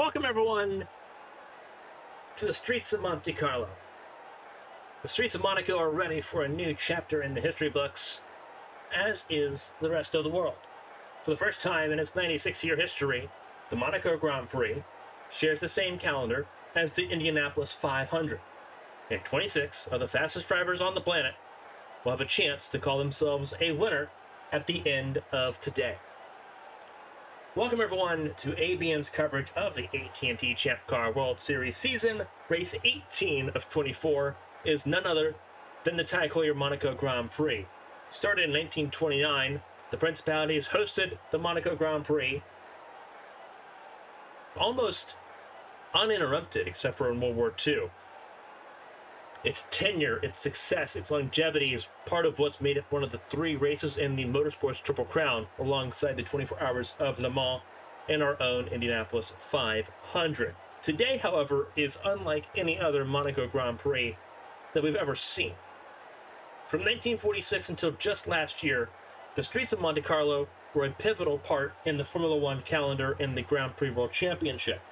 Welcome everyone to the streets of Monte-Carlo. The streets of Monaco are ready for a new chapter in the history books, as is the rest of the world. For the first time in its 96-year history, the Monaco Grand Prix shares the same calendar as the Indianapolis 500, and 26 of the fastest drivers on the planet will have a chance to call themselves a winner at the end of today. Welcome everyone to ABN's coverage of the AT&T Champ Car World Series season. Race 18 of 24 is none other than the Heuer Monaco Grand Prix. Started in 1929, the Principality has hosted the Monaco Grand Prix almost uninterrupted, except for in World War II. Its tenure, its success, its longevity is part of what's made it one of the three races in the Motorsports Triple Crown, alongside the 24 Hours of Le Mans and our own Indianapolis 500. Today, however, is unlike any other Monaco Grand Prix that we've ever seen. From 1946 until just last year, the streets of Monte-Carlo were a pivotal part in the Formula One calendar in the Grand Prix World Championship.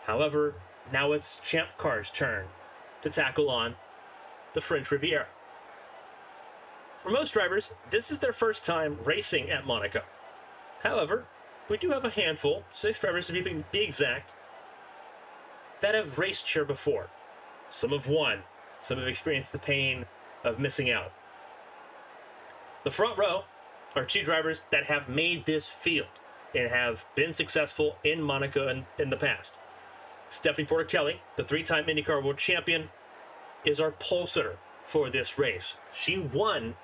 However, now it's Champ Car's turn to tackle on the French Riviera. For most drivers, this is their first time racing at Monaco. However, we do have a handful, 6 drivers to be exact, that have raced here before. Some have won, some have experienced the pain of missing out. The front row are 2 drivers that have made this field and have been successful in Monaco in the past. Stephanie Porter-Kelly, the 3-time IndyCar World Champion, is our pole sitter for this race. She won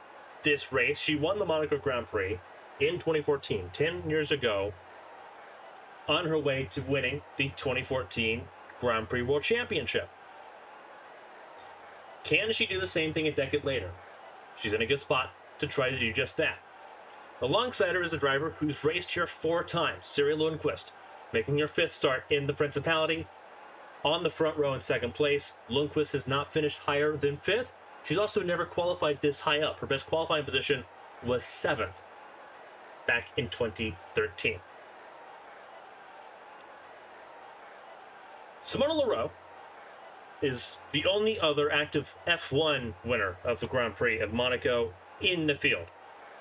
this race. She won the Monaco Grand Prix in 2014, 10 years ago, on her way to winning the 2014 Grand Prix World Championship. Can she do the same thing a decade later? She's in a good spot to try to do just that. Alongside her is a driver who's raced here 4 times, Siri Lundqvist, making her 5th start in the Principality. On the front row in 2nd place, Lundqvist has not finished higher than 5th. She's also never qualified this high up. Her best qualifying position was 7th back in 2013. Simona Leroux is the only other active F1 winner of the Grand Prix of Monaco in the field.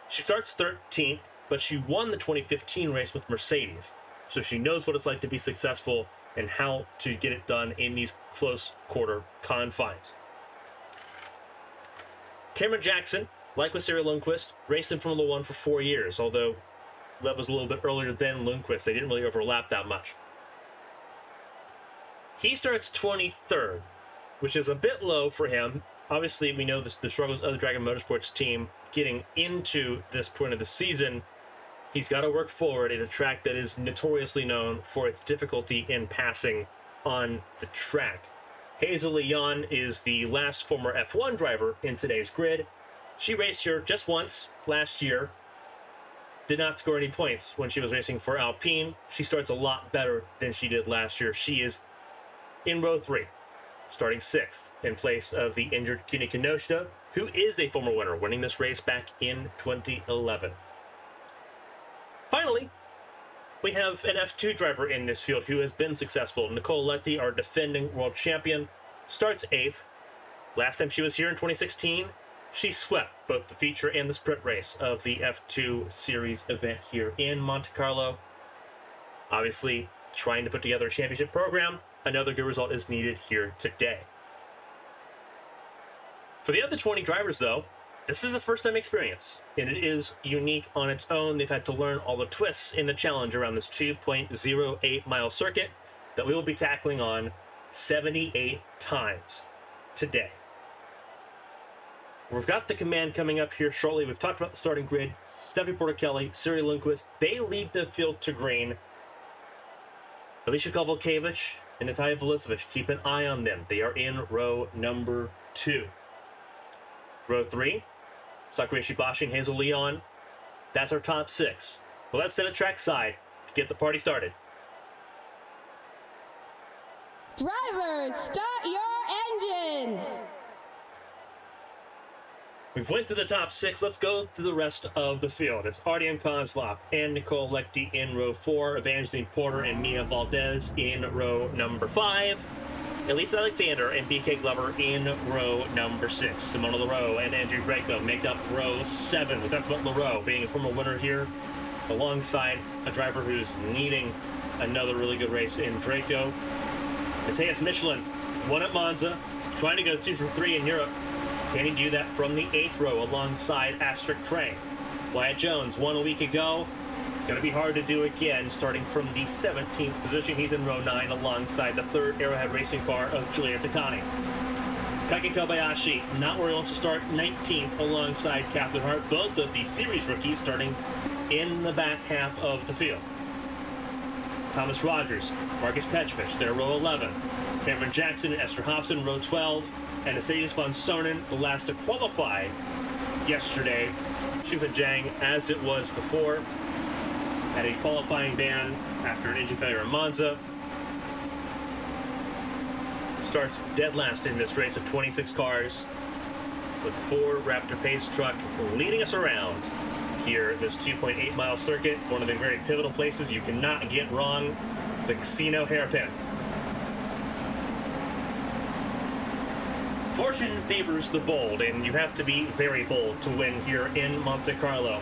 She starts 13th, but she won the 2015 race with Mercedes, so she knows what it's like to be successful and how to get it done in these close quarter confines. Cameron Jackson, like with Siri Lundqvist, raced in Formula One for 4 years, although that was a little bit earlier than Lundqvist. They didn't really overlap that much. He starts 23rd, which is a bit low for him. Obviously, we know the struggles of the Dragon Motorsports team getting into this point of the season. He's got to work forward at a track that is notoriously known for its difficulty in passing on the track. Hazel Leon is the last former F1 driver in today's grid. She raced here just once last year. Did not score any points when she was racing for Alpine. She starts a lot better than she did last year. She is in row 3, starting 6th in place of the injured Kimi Kinoshita, who is a former winner, winning this race back in 2011. Finally, we have an F2 driver in this field who has been successful. Nicole Letty, our defending world champion, starts 8th. Last time she was here in 2016, she swept both the feature and the sprint race of the F2 series event here in Monte-Carlo. Obviously, trying to put together a championship program, another good result is needed here today. For the other 20 drivers, though, this is a first-time experience, and it is unique on its own. They've had to learn all the twists in the challenge around this 2.08-mile circuit that we will be tackling on 78 times today. We've got the command coming up here shortly. We've talked about the starting grid. Stephanie Porter-Kelly, Siri Lundqvist, they lead the field to green. Alicia Kovalkiewicz and Natalia Velisevich, keep an eye on them. They are in row number 2. Row 3, Sakura Ishibashi and Hazel Leon. That's our top 6. Well, let's set a track side to get the party started. Drivers, start your engines! We've went to the top 6. Let's go through the rest of the field. It's Artyom Kozlov and Nicole Lechty in row 4, Evangeline Porter and Mia Valdez in row number 5, Elise Alexander and BK Glover in row number 6. Simona Leroux and Andrew Draco make up row 7. But that's about Leroux being a former winner here, alongside a driver who's needing another really good race in Draco. Matthias Michelin won at Monza, trying to go 2 from 3 in Europe. Can he do that from the 8th row alongside Astrid Cray? Wyatt Jones won a week ago. It's going to be hard to do again, starting from the 17th position. He's in row 9 alongside the 3rd Arrowhead racing car of Giulia Takani. Kaiki Kobayashi, not where he wants to start, 19th alongside Catherine Hart. Both of the series rookies starting in the back half of the field. Thomas Rogers, Marcus Petrovich, they're row 11. Cameron Jackson and Esther Hobson, row 12. And Mercedes von Sonnen, the last to qualify yesterday. Shufa Zhang, as it was before, had a qualifying ban after an engine failure in Monza. Starts dead last in this race of 26 cars, with the Ford Raptor Pace truck leading us around here, this 2.8 mile circuit, one of the very pivotal places you cannot get wrong, the Casino hairpin. Fortune favors the bold, and you have to be very bold to win here in Monte-Carlo.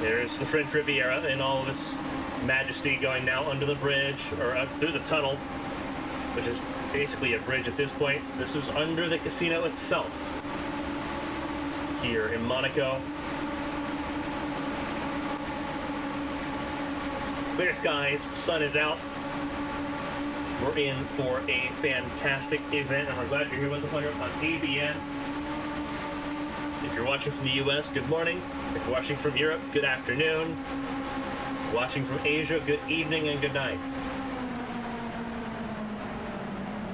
There's the French Riviera in all of its majesty, going now under the bridge, or up through the tunnel, which is basically a bridge at this point. This is under the casino itself here in Monaco. Clear skies, sun is out. We're in for a fantastic event, and we're glad you're here with us on ABN. If you're watching from the US, good morning. If you're watching from Europe, good afternoon. Watching from Asia, good evening and good night.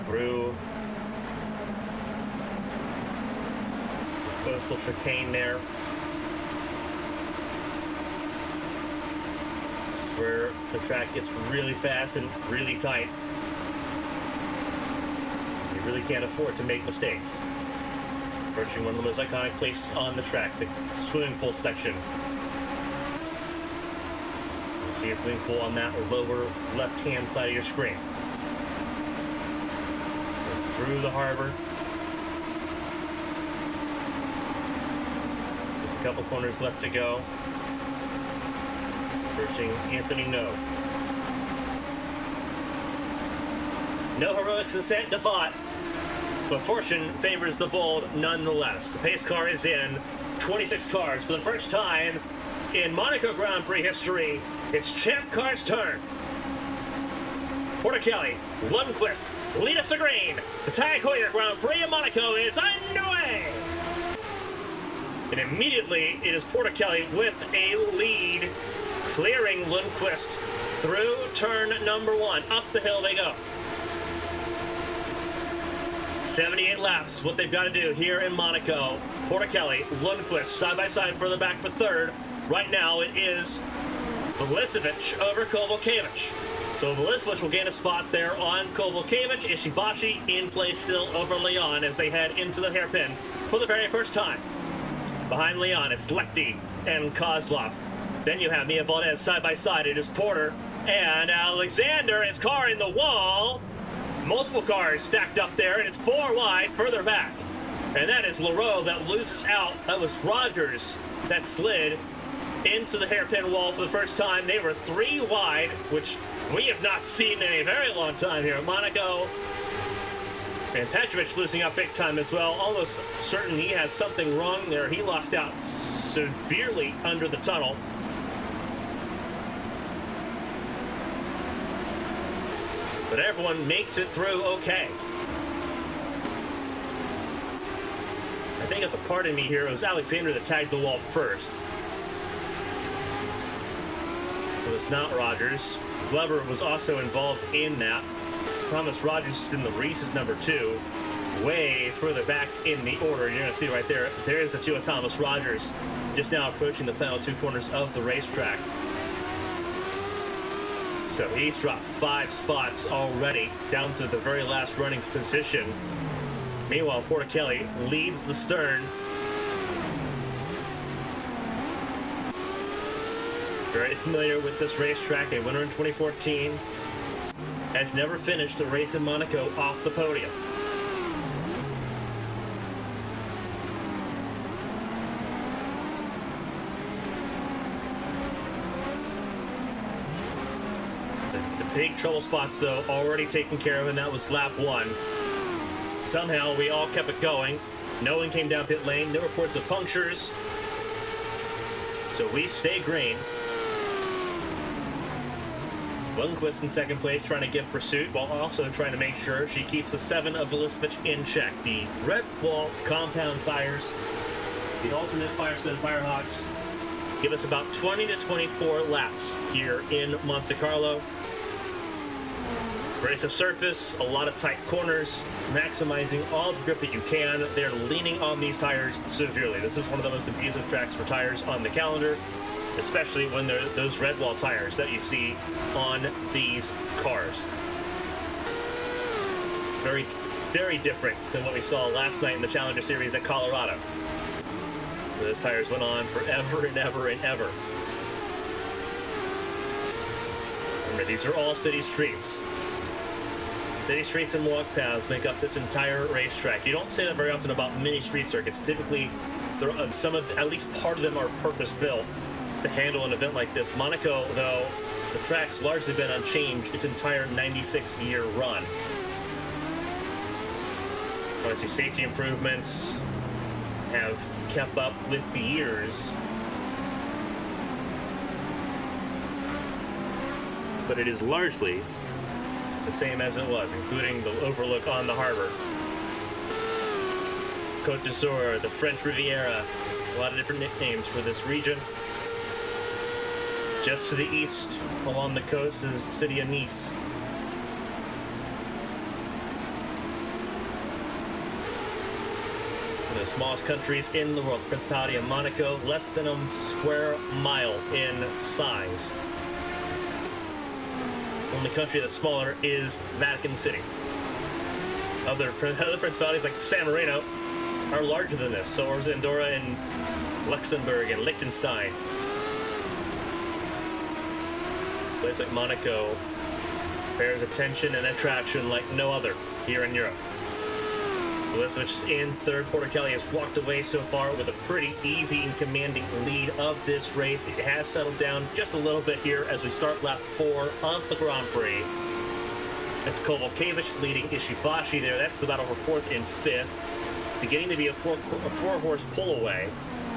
Through the coastal chicane there. This is where the track gets really fast and really tight. You really can't afford to make mistakes. Approaching one of the most iconic places on the track, the swimming pool section. You see a swimming pool on that lower left-hand side of your screen. Through the harbor. Just a couple corners left to go. Approaching Anthony No. No heroics in Saint Devat, but fortune favors the bold nonetheless. The pace car is in. 26 cars for the first time in Monaco Grand Prix history. It's Champ Car's turn. Porter Kelly, Lundqvist, lead us to green. The Tag Heuer Grand Prix in Monaco is underway. And immediately it is Porter Kelly with a lead, clearing Lundqvist through turn number 1. Up the hill they go. 78 laps, what they've got to do here in Monaco. Porter Kelly, Lundqvist, side by side, further back for third. Right now it is Velicevic over Kovalkiewicz. So Velicevic will gain a spot there on Kovalkiewicz. Ishibashi in play still over Leon as they head into the hairpin for the very first time. Behind Leon, it's Lechty and Kozlov. Then you have Mia Valdez side by side. It is Porter and Alexander. His car in the wall. Multiple cars stacked up there, and it's 4 wide further back. And that is Leroux that loses out. That was Rogers that slid into the hairpin wall for the first time. They were 3 wide, which we have not seen in a very long time here at Monaco. And Petrovich losing out big time as well. Almost certain he has something wrong there. He lost out severely under the tunnel. But everyone makes it through okay. I think at the part of me here, it was Alexander that tagged the wall first. It was not Rogers. Glover was also involved in that. Thomas Rogers is in the Reese's number 2. Way further back in the order. You're going to see right there. There's the 2 of Thomas Rogers. Just now approaching the final 2 corners of the racetrack. So he's dropped 5 spots already, down to the very last running's position. Meanwhile, Porter Kelly leads the stern. Very familiar with this racetrack, a winner in 2014, has never finished a race in Monaco off the podium. The big trouble spots, though, already taken care of, and that was lap 1. Somehow, we all kept it going. No one came down pit lane, no reports of punctures. So we stay green. Lundqvist in second place, trying to get pursuit while also trying to make sure she keeps the 7 of Velisevich in check. The Red Wall compound tires, the alternate Firestone Firehawks, give us about 20 to 24 laps here in Monte-Carlo. Abrasive surface, a lot of tight corners, maximizing all the grip that you can. They're leaning on these tires severely. This is one of the most abusive tracks for tires on the calendar, especially when they're those red wall tires that you see on these cars. Very, very different than what we saw last night in the Challenger Series at Colorado. Those tires went on forever and ever and ever. Remember, these are all city streets. City streets and walk paths make up this entire racetrack. You don't say that very often about mini street circuits. Typically, some of, at least part of them are purpose-built to handle an event like this. Monaco, though, the track's largely been unchanged its entire 96-year run. Obviously, safety improvements have kept up with the years, but it is largely the same as it was, including the overlook on the harbor. Côte d'Azur, the French Riviera, a lot of different nicknames for this region. Just to the east, along the coast, is the city of Nice. One of the smallest countries in the world, the Principality of Monaco, less than a square mile in size. Only country that's smaller is Vatican City. Other principalities like San Marino are larger than this. So are Andorra and Luxembourg and Liechtenstein. A place like Monaco bears attention and attraction like no other here in Europe. Velisevich is in third. Porter-Kelly has walked away so far with a pretty easy and commanding lead of this race. It has settled down just a little bit here as we start lap 4 of the Grand Prix. It's Kovalkiewicz leading Ishibashi there. That's the battle for 4th and 5th. Beginning to be a four-horse pull away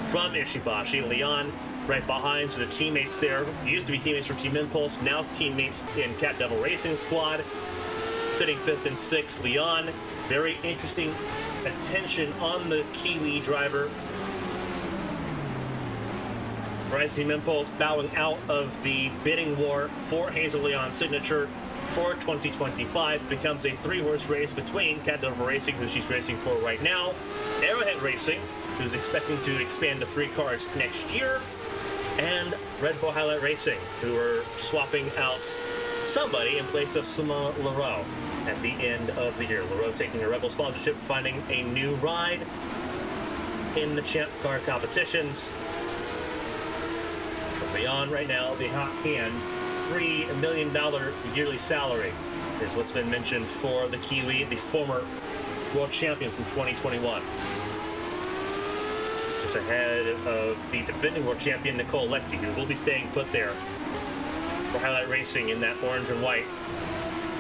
from Ishibashi. Leon right behind, so the teammates there used to be teammates from Team Impulse, now teammates in Cat Devil Racing Squad. Sitting 5th and 6th, Leon. Very interesting attention on the Kiwi driver. Verizon Team Impulse bowing out of the bidding war for Hazel Leon's signature for 2025. Becomes a 3-horse race between Cat Devil Racing, who she's racing for right now, Arrowhead Racing, who's expecting to expand to 3 cars next year, and Red Bull Highlight Racing, who are swapping out somebody in place of Simon Leroux at the end of the year. Leroux taking a Rebel sponsorship, finding a new ride in the Champ Car competitions. But beyond right now, the hot hand, $3 million yearly salary is what's been mentioned for the Kiwi, the former world champion from 2021. Just ahead of the defending world champion, Nicole Leckie, who will be staying put there for Highlight Racing in that orange and white.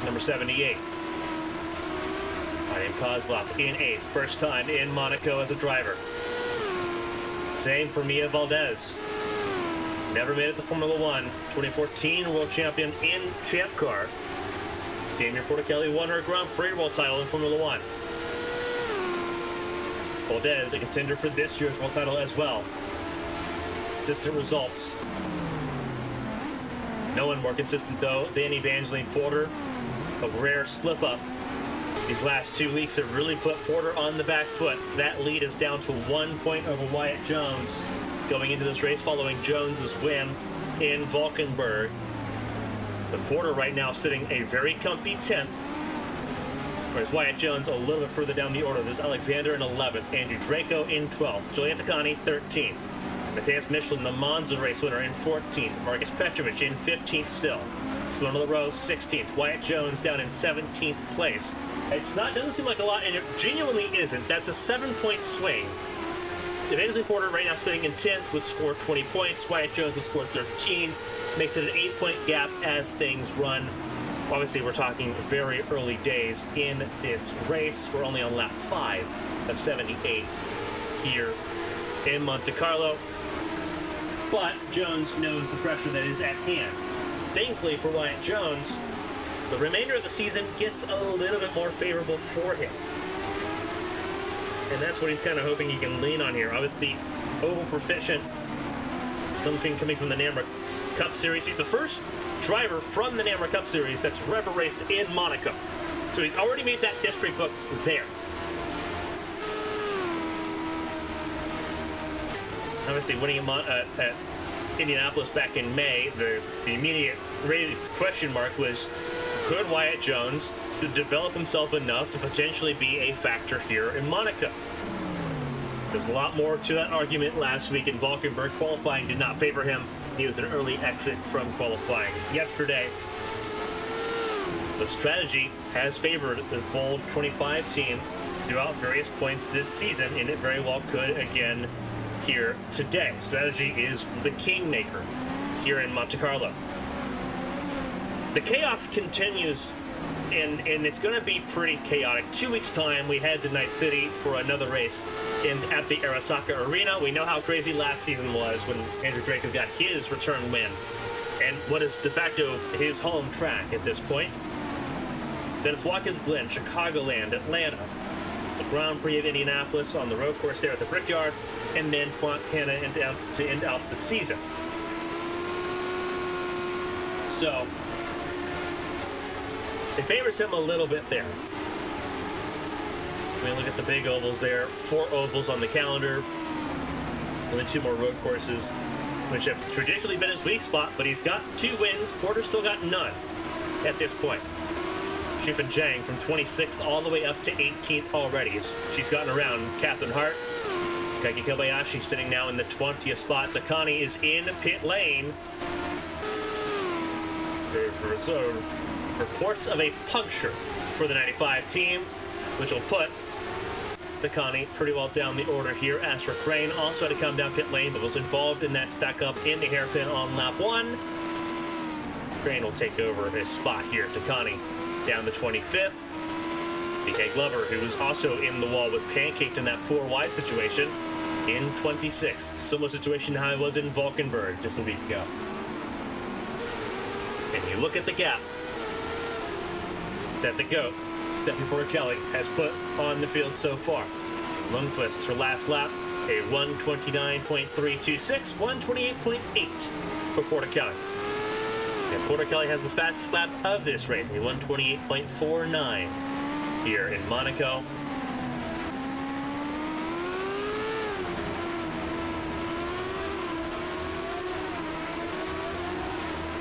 Number 78. Vadim Kozlov in 8th. First time in Monaco as a driver. Same for Mia Valdez. Never made it to Formula 1. 2014 world champion in Champ Car. Samir Porter-Kelly won her Grand Prix world title in Formula 1. Valdez, a contender for this year's world title as well. Consistent results. No one more consistent, though, than Evangeline Porter. A rare slip-up. These last 2 weeks have really put Porter on the back foot. That lead is down to 1 point over Wyatt Jones going into this race following Jones's win in Valkenburg. But Porter right now sitting a very comfy 10th. Whereas Wyatt Jones a little bit further down the order. There's Alexander in 11th, Andrew Draco in 12th, Julian Takani 13th. Matthias Michelin, the Monza race winner, in 14th. Marcus Petrovich in 15th still. Simona LaRose, 16th. Wyatt Jones down in 17th place. Doesn't seem like a lot, and it genuinely isn't. That's a 7-point swing. Evangeline Porter right now sitting in 10th would score 20 points. Wyatt Jones would score 13. Makes it an 8-point gap as things run. Obviously, we're talking very early days in this race. We're only on lap 5 of 78 here in Monte-Carlo. But Jones knows the pressure that is at hand. Thankfully for Wyatt Jones, the remainder of the season gets a little bit more favorable for him. And that's what he's kind of hoping he can lean on here. Obviously, oval proficient coming from the NAMRA Cup Series. He's the first driver from the NAMRA Cup Series that's ever raced in Monaco. So he's already made that history book there. Obviously, winning at Indianapolis back in May, the immediate question mark was, could Wyatt Jones develop himself enough to potentially be a factor here in Monaco? There's a lot more to that argument last week in Valkenburg. Qualifying did not favor him. He was an early exit from qualifying yesterday. The strategy has favored the bold 25 team throughout various points this season, and it very well could again here today. Strategy is the kingmaker here in Monte-Carlo. The chaos continues, and it's going to be pretty chaotic. 2 weeks' time, we head to Night City for another race at the Arasaka Arena. We know how crazy last season was when Andrew Draco got his return win, and what is de facto his home track at this point. Then it's Watkins Glen, Chicagoland, Atlanta, the Grand Prix of Indianapolis on the road course there at the Brickyard, and then Fontana to end out the season. So it favors him a little bit there. I mean, look at the big ovals there. 4 ovals on the calendar. Only 2 more road courses, which have traditionally been his weak spot, but he's got 2 wins. Porter's still got none at this point. Shifan Zhang from 26th all the way up to 18th already. She's gotten around. Catherine Hart. Kaiki Kobayashi sitting now in the 20th spot. Takani is in pit lane. So, reports of a puncture for the 95 team, which will put Takani pretty well down the order here. As for Crane, also had to come down pit lane, but was involved in that stack up in the hairpin on lap 1. Crane will take over his spot here. Takani down the 25th. DK Glover, who was also in the wall, was pancaked in that 4 wide situation in 26th. Similar situation to how it was in Valkenburg just a week ago. And you look at the gap that the GOAT, Stephanie Porter-Kelly, has put on the field so far. Lundqvist, her last lap, a 1:29.326, 1:28.8 for Porter-Kelly. And Porter-Kelly has the fastest lap of this race, a 1:28.49 here in Monaco.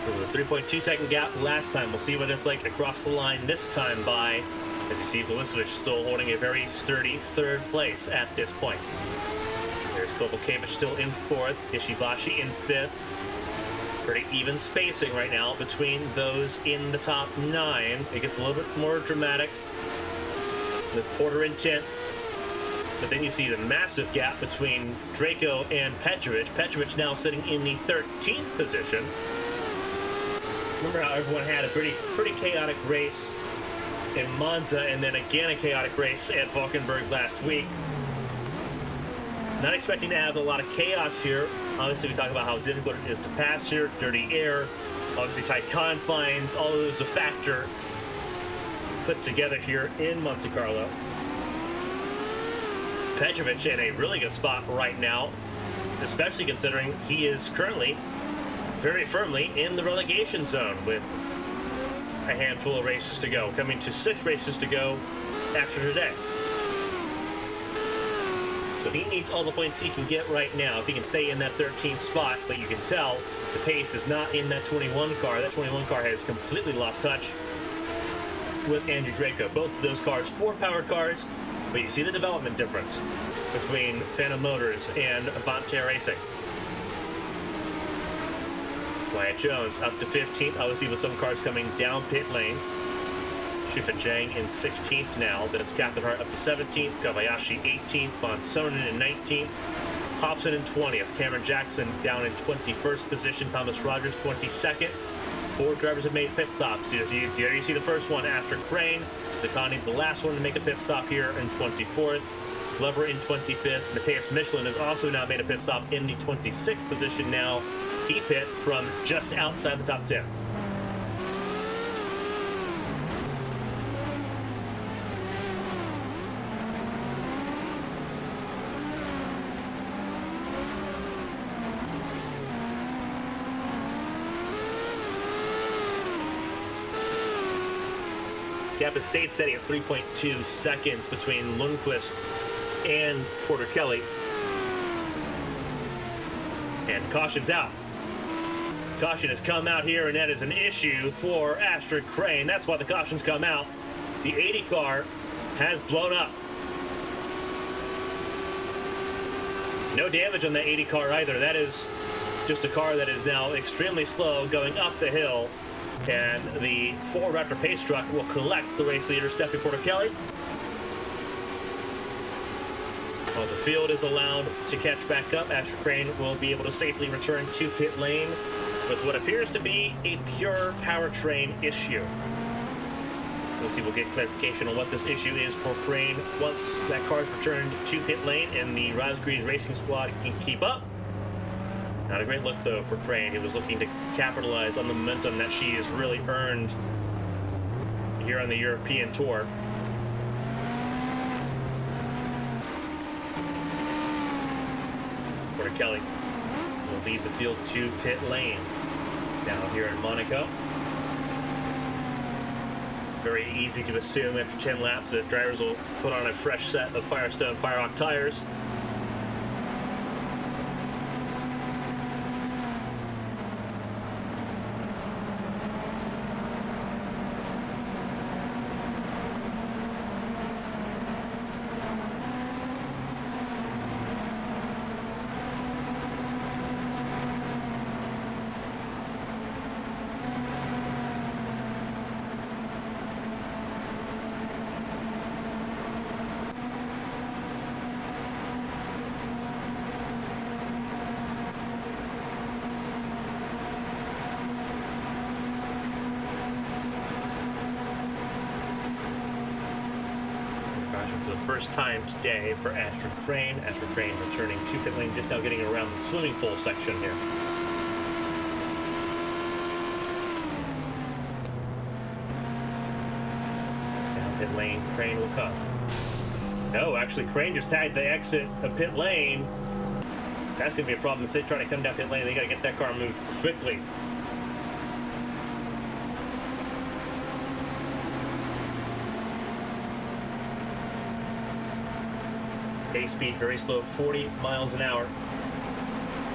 There was a 3.2-second gap last time. We'll see what it's like across the line this time by, as you see, Vulicevic still holding a very sturdy 3rd place at this point. There's Kovalkiewicz still in 4th, Ishibashi in 5th. Pretty even spacing right now between those in the top 9. It gets a little bit more dramatic with Porter in 10th. But then you see the massive gap between Draco and Petrovic. Petrovic now sitting in the 13th position. Remember how everyone had a pretty chaotic race in Monza, and then again a chaotic race at Valkenburg last week. Not expecting to have a lot of chaos here. Obviously, we talk about how difficult it is to pass here, dirty air, obviously tight confines, all of those a factor put together here in Monte-Carlo. Petrovic in a really good spot right now, especially considering he is currently very firmly in the relegation zone with a handful of races to go, coming to 6 races to go after today. So he needs all the points he can get right now if he can stay in that 13th spot, but you can tell the pace is not in that 21 car. That 21 car has completely lost touch with Andrew Draco. Both of those cars, 4-powered cars, but you see the development difference between Phantom Motors and Avante Racing. Wyatt Jones up to 15th, obviously with some cars coming down pit lane. Shufin Zhang in 16th now. Then it's Captain Hart up to 17th. Kobayashi 18th. Von Sonnen in 19th. Hobson in 20th. Cameron Jackson down in 21st position. Thomas Rogers 22nd. 4 drivers have made pit stops. You see the first one after Crane. Zaccani, the last one to make a pit stop here in 24th. Glover in 25th. Matthias Michelin has also now made a pit stop in the 26th position now. He pit from just outside the top 10. Gap has stayed steady at 3.2 seconds between Lundqvist and Porter Kelly. And caution's out. Caution has come out here, and that is an issue for Astrid Crane. That's why the caution's come out. The 80 car has blown up. No damage on the 80 car either. That is just a car that is now extremely slow going up the hill. And the Ford Raptor pace truck will collect the race leader, Stephanie Porter Kelly. While the field is allowed to catch back up, Astrid Crane will be able to safely return to pit lane with what appears to be a pure powertrain issue. We'll see, we'll get clarification on what this issue is for Crane once that car is returned to pit lane and the Rosgreens Racing Squad can keep up. Not a great look, though, for Crane, who was looking to capitalize on the momentum that she has really earned here on the European Tour. Porter Kelly will lead the field to pit lane down here in Monaco. Very easy to assume after 10 laps that drivers will put on a fresh set of Firestone Firehawk tires. For the first time today for Astrid Crane. Astrid Crane returning to pit lane, just now getting around the swimming pool section here. Down pit lane, Crane will come. No, actually, Crane just tagged the exit of pit lane. That's going to be a problem if they try to come down pit lane. They got to get that car moved quickly. Pace speed very slow, 40 miles an hour.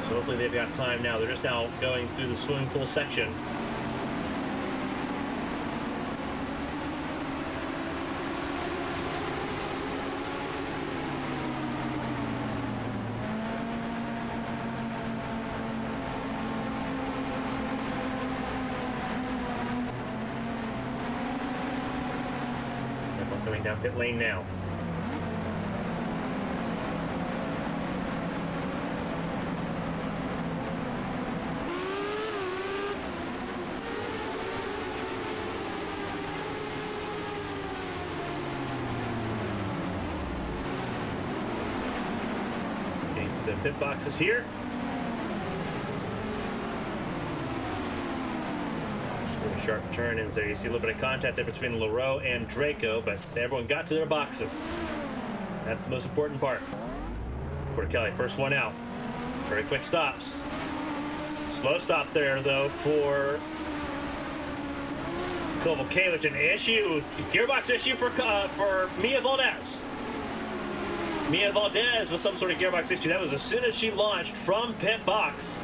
So hopefully they've got time now. They're just now going through the swimming pool section. Everyone coming down pit lane now. The pit boxes here. Really sharp turn in there. You see a little bit of contact there between Leroux and Draco, but everyone got to their boxes. That's the most important part. Porter Kelly, first one out. Very quick stops. Slow stop there, though, for Kovalevich. An issue, gearbox issue for Mia Valdez. Mia Valdez with some sort of gearbox issue. That was as soon as she launched from pit box.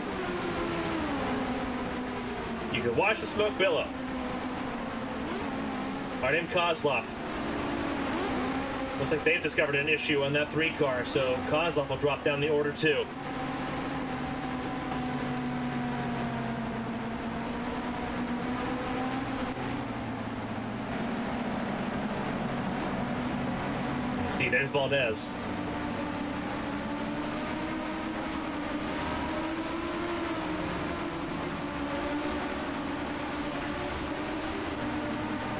You can watch the smoke billow. Artem Kozlov. Looks like they've discovered an issue on that 3 car, so Kozlov will drop down the order too. See, there's Valdez.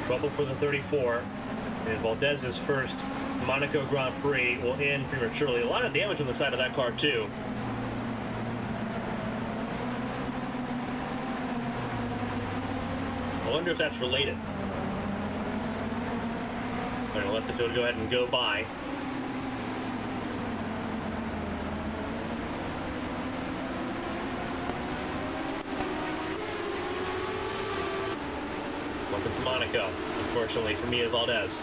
Trouble for the 34. And Valdez's first Monaco Grand Prix will end prematurely. A lot of damage on the side of that car, too. I wonder if that's related. I'm going to let the field go ahead and go by. Welcome to Monaco, unfortunately, for Mia Valdez.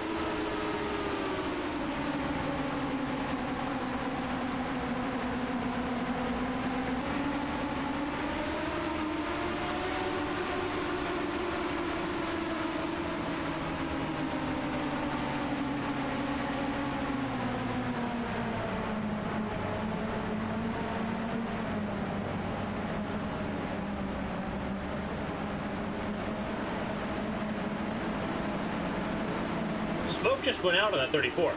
Smoke just went out of that 34.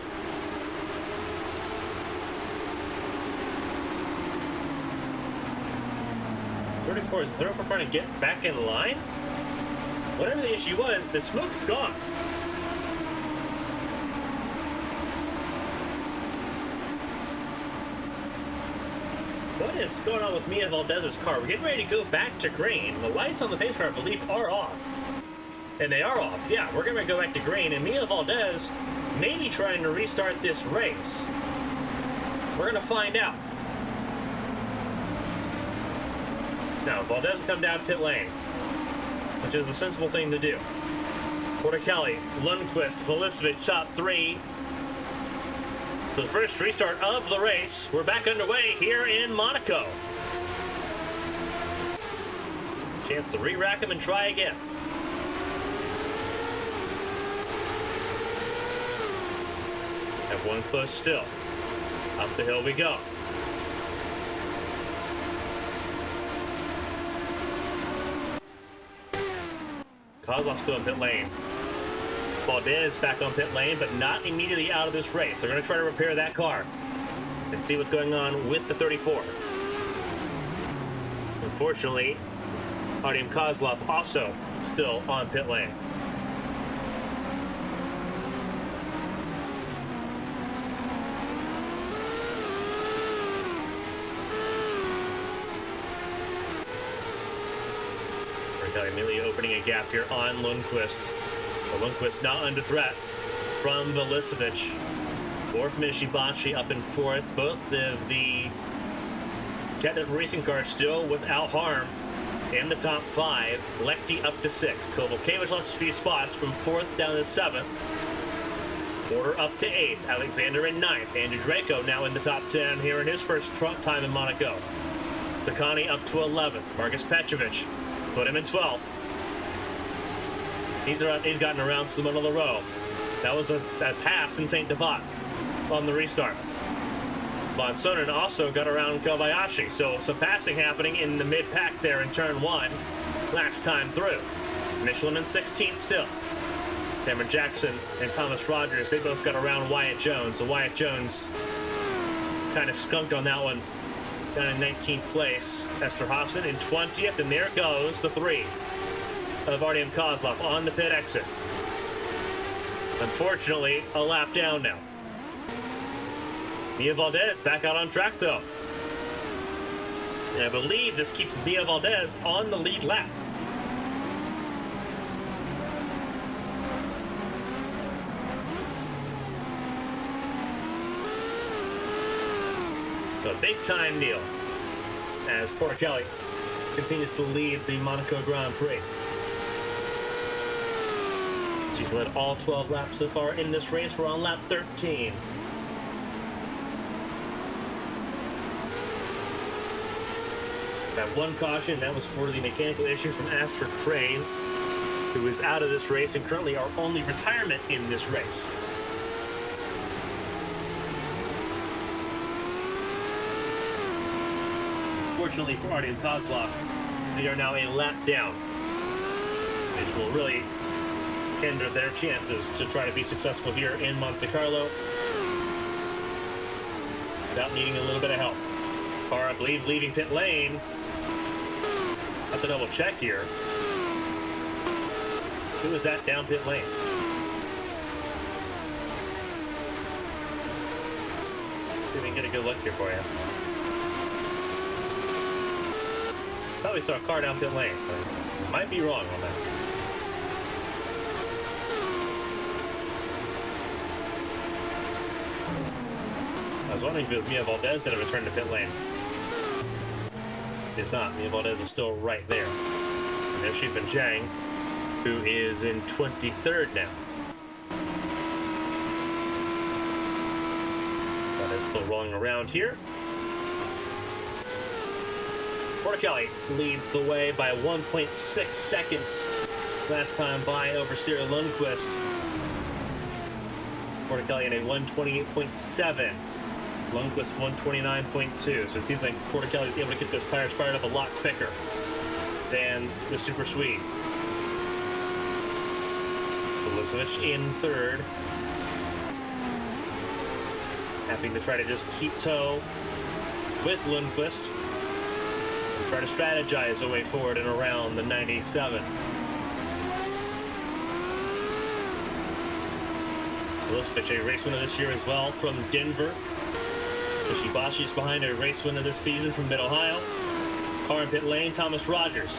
Is 34 trying to get back in line? Whatever the issue was, the smoke's gone. What is going on with Mia Valdez's car? We're getting ready to go back to green. The lights on the pace car, I believe, are off. And they are off. Yeah, we're going to go back to green. And Mia Valdez may be trying to restart this race. We're going to find out. No, Valdez will come down pit lane, which is the sensible thing to do. Portichelli, Lundqvist, Velicevic, top three. For the first restart of the race, we're back underway here in Monaco. Chance to re-rack them and try again. Have one close still. Up the hill we go. Kozlov's still in pit lane. Valdez back on pit lane, but not immediately out of this race. They're going to try to repair that car and see what's going on with the 34. Unfortunately, Artem Kozlov also still on pit lane. Immediately opening a gap here on Lundqvist. But Lundqvist not under threat from Velicevic or from Ishibachi up in fourth. Both of the technical racing cars still without harm in the top five. Lechty up to sixth. Kovalkiewicz lost a few spots from fourth down to seventh. Porter up to eighth. Alexander in ninth. Andrew Draco now in the top 10 here in his first time in Monaco. Takani up to 11th. Marcus Petrovic put him in 12th. He's gotten around Simon Leroux. That was a pass in St. Devat on the restart. Von Sonnen also got around Kobayashi, so some passing happening in the mid-pack there in turn one last time through. Michelin in 16th still. Cameron Jackson and Thomas Rogers, they both got around Wyatt Jones, so Wyatt Jones kind of skunked on that one. Down in 19th place, Esterhofsen in 20th, and there goes the three of Artem Kozlov on the pit exit. Unfortunately, a lap down now. Mia Valdez back out on track though. And I believe this keeps Mia Valdez on the lead lap. So a big time deal as Portichelli continues to lead the Monaco Grand Prix. She's led all 12 laps so far in this race. We're on lap 13. That one caution, that was for the mechanical issue from Astrid Crane, who is out of this race and currently our only retirement in this race. Unfortunately for Artem Kozlov, they are now a lap down, which will really hinder their chances to try to be successful here in Monte-Carlo. without needing a little bit of help. Car, I believe, leaving pit lane. Have to double check here. Who is that down pit lane? See if we can get a good look here for you. Thought we saw a car down pit lane, but might be wrong on that. I was wondering if it was Mia Valdez that had returned to pit lane. It's not. Mia Valdez is still right there. And there's Xipeng Zhang, who is in 23rd now. But is still rolling around here. Portichelli leads the way by 1.6 seconds. Last time by over Cyril Lundqvist. Portichelli in a 128.7. Lundqvist 129.2. So it seems like Portichelli is able to get those tires fired up a lot quicker than the Super Swede. Vulicevic in third. Having to try to just keep toe with Lundqvist. And try to strategize a way forward and around the 97. Vulicevic, a race winner this year as well from Denver. Ishibashi's behind a race winner this season from Mid-Ohio. Car in pit lane, Thomas Rogers.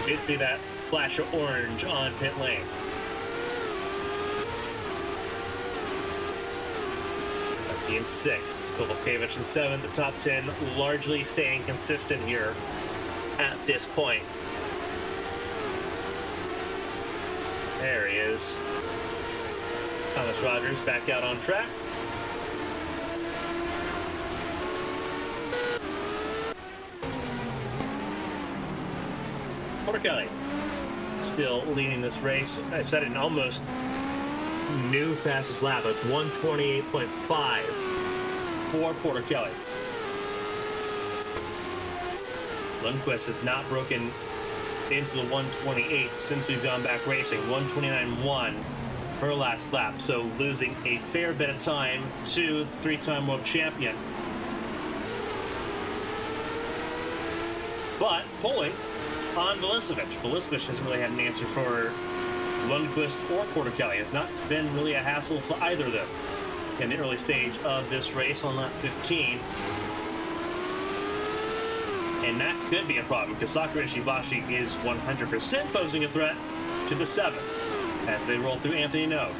You did see that flash of orange on pit lane. In 6th, Kovalevich in 7th, the top 10 largely staying consistent here at this point. There he is. Thomas Rogers back out on track. Portichelli still leading this race. I've set an almost new fastest lap at 128.5 for Portichelli. Lundqvist has not broken into the 128 since we've gone back racing. 129.1 her last lap, so losing a fair bit of time to the three-time world champion. But pulling on Vulicevic. Vulicevic hasn't really had an answer for Lundqvist or Portichelli. Has not been really a hassle for either of them in the early stage of this race on lap 15. And that could be a problem because Sakura Ishibashi is 100% posing a threat to the 7th as they roll through Anthony Node.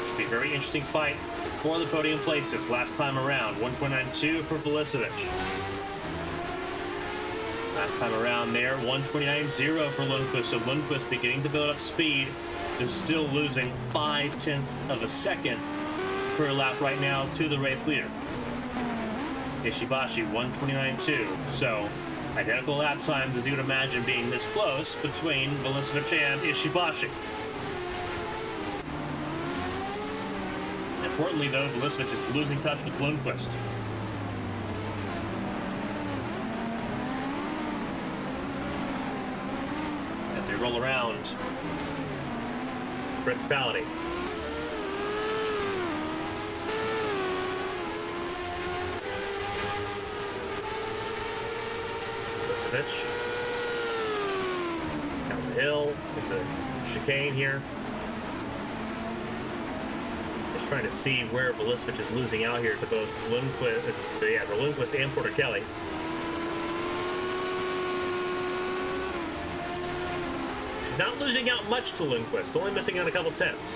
Should be a very interesting fight for the podium places last time around. 129.2 for Vulicevic. Last time around there, 129.0 for Lundqvist. So Lundqvist beginning to build up speed, is still losing 0.5 of a second per lap right now to the race leader. Ishibashi 129.2. So identical lap times as you would imagine being this close between Vulicevic and Ishibashi. Importantly though, Vulicevic is losing touch with Lundqvist. As they roll around Principality. Vulicevic down the hill into chicane here. Just trying to see where Vulicevic is losing out here to both Lundqvist and Portichelli. He's not losing out much to Lundqvist, only missing out a couple tenths.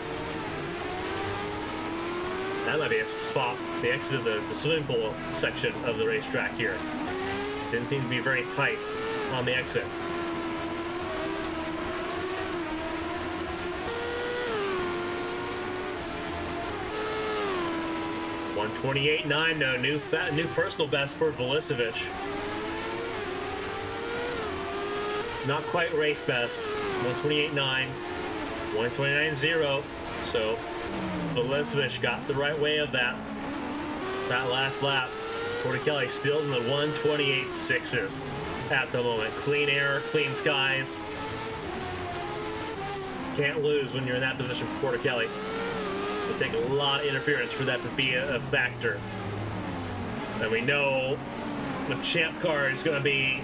That might be a spot, the exit of the swimming pool section of the racetrack here. Didn't seem to be very tight on the exit. $128.9, no, new personal best for Vulicevic. Not quite race best. 128.9, 129.0. So Vulicevic got the right way of that last lap. Portichelli still in the 128.6s at the moment. Clean air, clean skies. Can't lose when you're in that position for Portichelli. It'll take a lot of interference for that to be a factor. And we know the champ car is going to be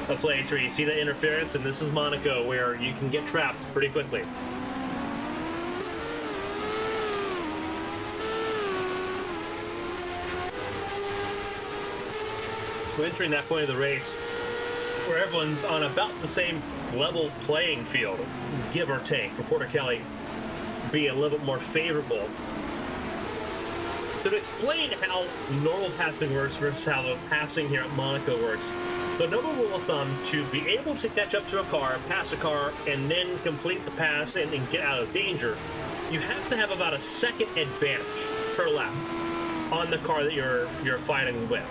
a place where you see the interference, and this is Monaco, where you can get trapped pretty quickly. We're entering that point of the race where everyone's on about the same level playing field, give or take, for Porter Kelly be a little bit more favorable. To explain how normal passing works versus how the passing here at Monaco works, the normal rule of thumb to be able to catch up to a car, pass a car, and then complete the pass and get out of danger, you have to have about a second advantage per lap on the car that you're fighting with.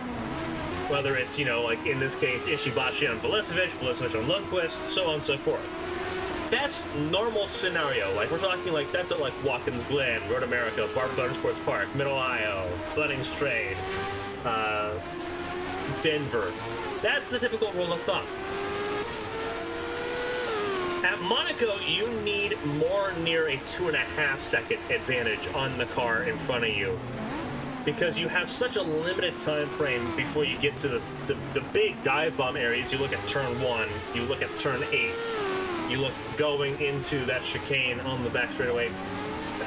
Whether it's, you know, like in this case, Ishibashi on Vulesovic, Vulesovic on Lundqvist, so on and so forth. That's normal scenario. Like, we're talking like that's at like Watkins Glen, Road America, Barber Motorsports Park, Mid-Ohio, Bunnings Trade, Denver. That's the typical rule of thumb. At Monaco, you need more near a 2.5 second advantage on the car in front of you, because you have such a limited time frame before you get to the big dive bomb areas. You look at turn 1, you look at turn 8, you look going into that chicane on the back straightaway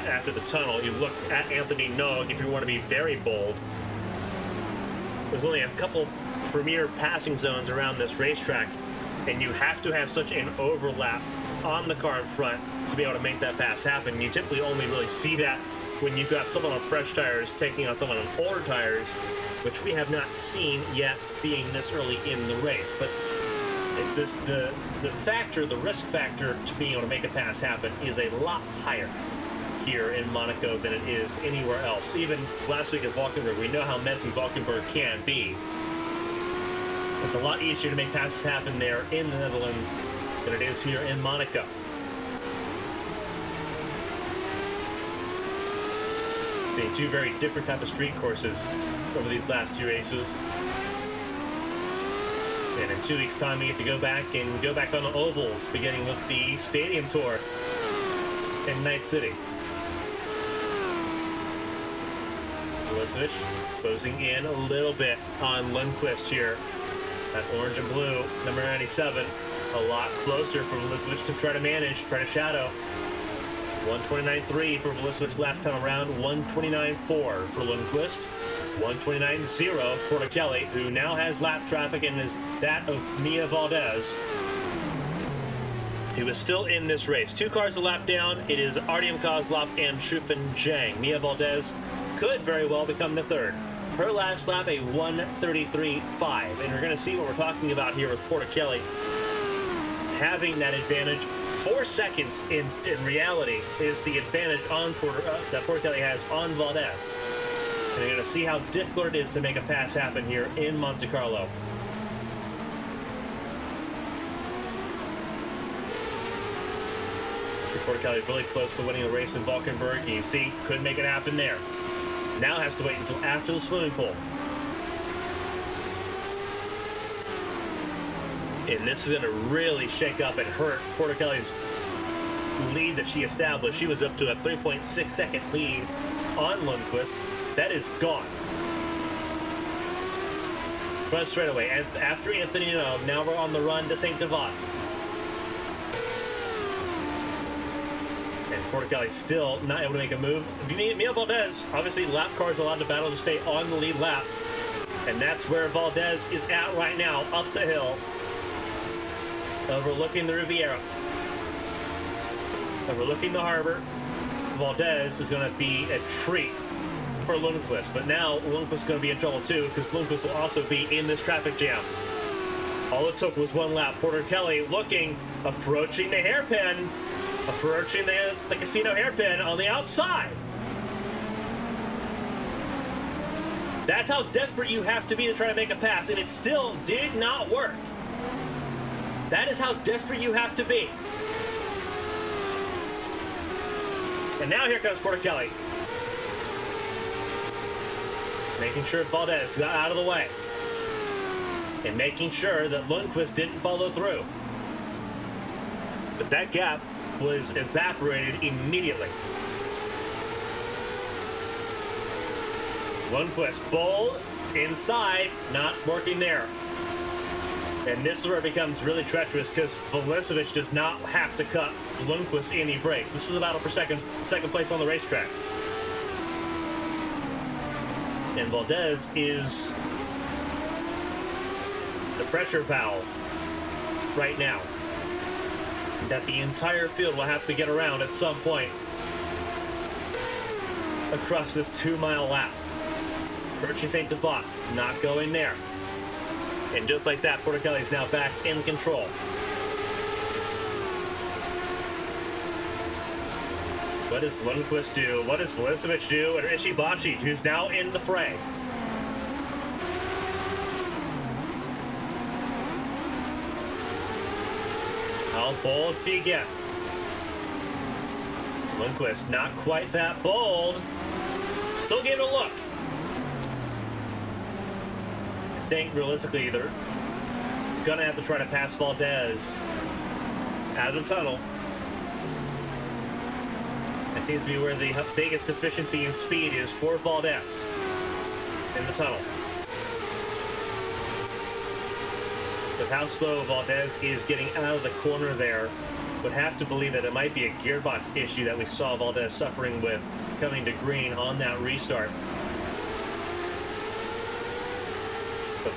after the tunnel, you look at Anthony Nogue if you want to be very bold. There's only a couple premier passing zones around this racetrack, and you have to have such an overlap on the car in front to be able to make that pass happen. You typically only really see that when you've got someone on fresh tires taking on someone on older tires, which we have not seen yet being this early in the race. But the risk factor to being able to make a pass happen is a lot higher here in Monaco than it is anywhere else. Even last week at Valkenburg, we know how messy Valkenburg can be. It's a lot easier to make passes happen there in the Netherlands than it is here in Monaco. Seeing two very different type of street courses over these last two races. And in 2 weeks' time, we get to go back on the ovals, beginning with the Stadium Tour in Night City. Vulesovic closing in a little bit on Lundqvist here. That orange and blue, number 97, a lot closer for Vulesovic to try to manage, try to shadow. 129.3 for Vulesovic last time around, 129.4 for Lundqvist, 129.0 for Porter Kelly, who now has lap traffic and is that of Mia Valdez. He was still in this race. 2 cars a lap down. It is Artyom Kozlov and Shufan Zhang. Mia Valdez could very well become the third. Her last lap, a 133.5. And we're going to see what we're talking about here with Porter Kelly having that advantage. 4 seconds in reality is the advantage on that Porter Kelly has on Valdez. And you're going to see how difficult it is to make a pass happen here in Monte-Carlo. See Porter Kelly really close to winning the race in Valkenburg. And you see, couldn't make it happen there. Now has to wait until after the swimming pool. And this is going to really shake up and hurt Porter Kelly's lead that she established. She was up to a 3.6 second lead on Lundqvist. That is gone. Front straightaway. And after Anthony Nogue, now we're on the run to St. Devat. And Porter Kelly still not able to make a move. Mia Valdez, obviously lap cars allowed to battle to stay on the lead lap. And that's where Valdez is at right now, up the hill, overlooking the Riviera, overlooking the harbor. Valdez is going to be a treat for Lundqvist, but now Lundqvist is going to be in trouble too, because Lundqvist will also be in this traffic jam. All it took was one lap. Porter Kelly looking, approaching the hairpin, approaching the casino hairpin on the outside. That's how desperate you have to be to try to make a pass, and it still did not work. That is how desperate you have to be. And now here comes Porter Kelly, making sure Valdez got out of the way and making sure that Lundqvist didn't follow through. But that gap was evaporated immediately. Lundqvist, bold, inside, not working there. And this is where it becomes really treacherous because Velicevic does not have to cut Lundqvist any breaks. This is a battle for second place on the racetrack. And Valdez is the pressure valve right now that the entire field will have to get around at some point across this 2-mile lap. Approaching St. Devat, not going there. And just like that, Portichelli is now back in control. What does Lundqvist do? What does Velicevic do? And Ishibashi, who's now in the fray. How bold do you get? Lundqvist, not quite that bold. Still gave it a look. I think realistically they're gonna have to try to pass Valdez out of the tunnel. That seems to be where the biggest deficiency in speed is for Valdez in the tunnel. With how slow Valdez is getting out of the corner there, would have to believe that it might be a gearbox issue that we saw Valdez suffering with coming to green on that restart.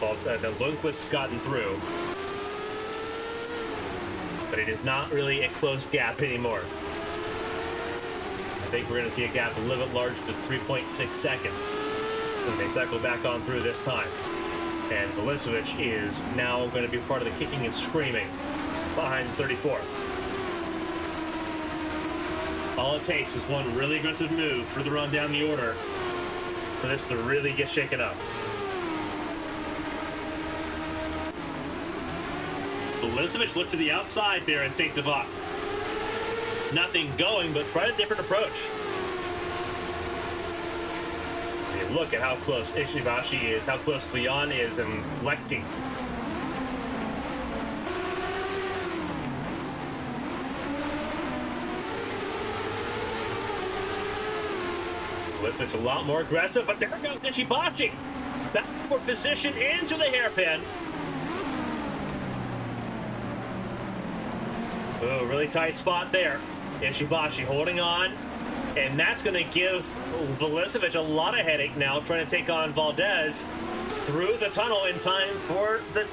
But the Lundqvist has gotten through. But it is not really a close gap anymore. I think we're going to see a gap a little bit larger to 3.6 seconds when they cycle back on through this time. And Velicevic is now going to be part of the kicking and screaming behind 34. All it takes is one really aggressive move further on down the order for this to really get shaken up. Velicevic looked to the outside there in St. Devat. Nothing going, but tried a different approach. And look at how close Ishibashi is, how close Leon is, and Lechty. Velicevic a lot more aggressive, but there goes Ishibashi. Back for position into the hairpin. Oh, really tight spot there. Ishibashi holding on. And that's going to give Velicevic a lot of headache now, trying to take on Valdez through the tunnel in time for the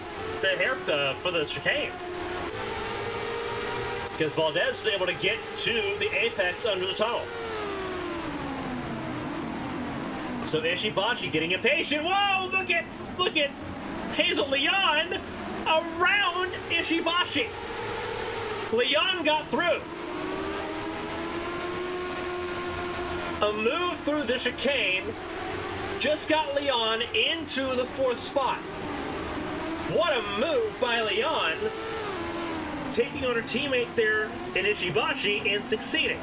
chicane. Because Valdez was able to get to the apex under the tunnel. So Ishibashi getting impatient. Whoa, look at Hazel Leon around Ishibashi. Leon got through. A move through the chicane just got Leon into the 4th spot. What a move by Leon, taking on her teammate there in Ishibashi and succeeding.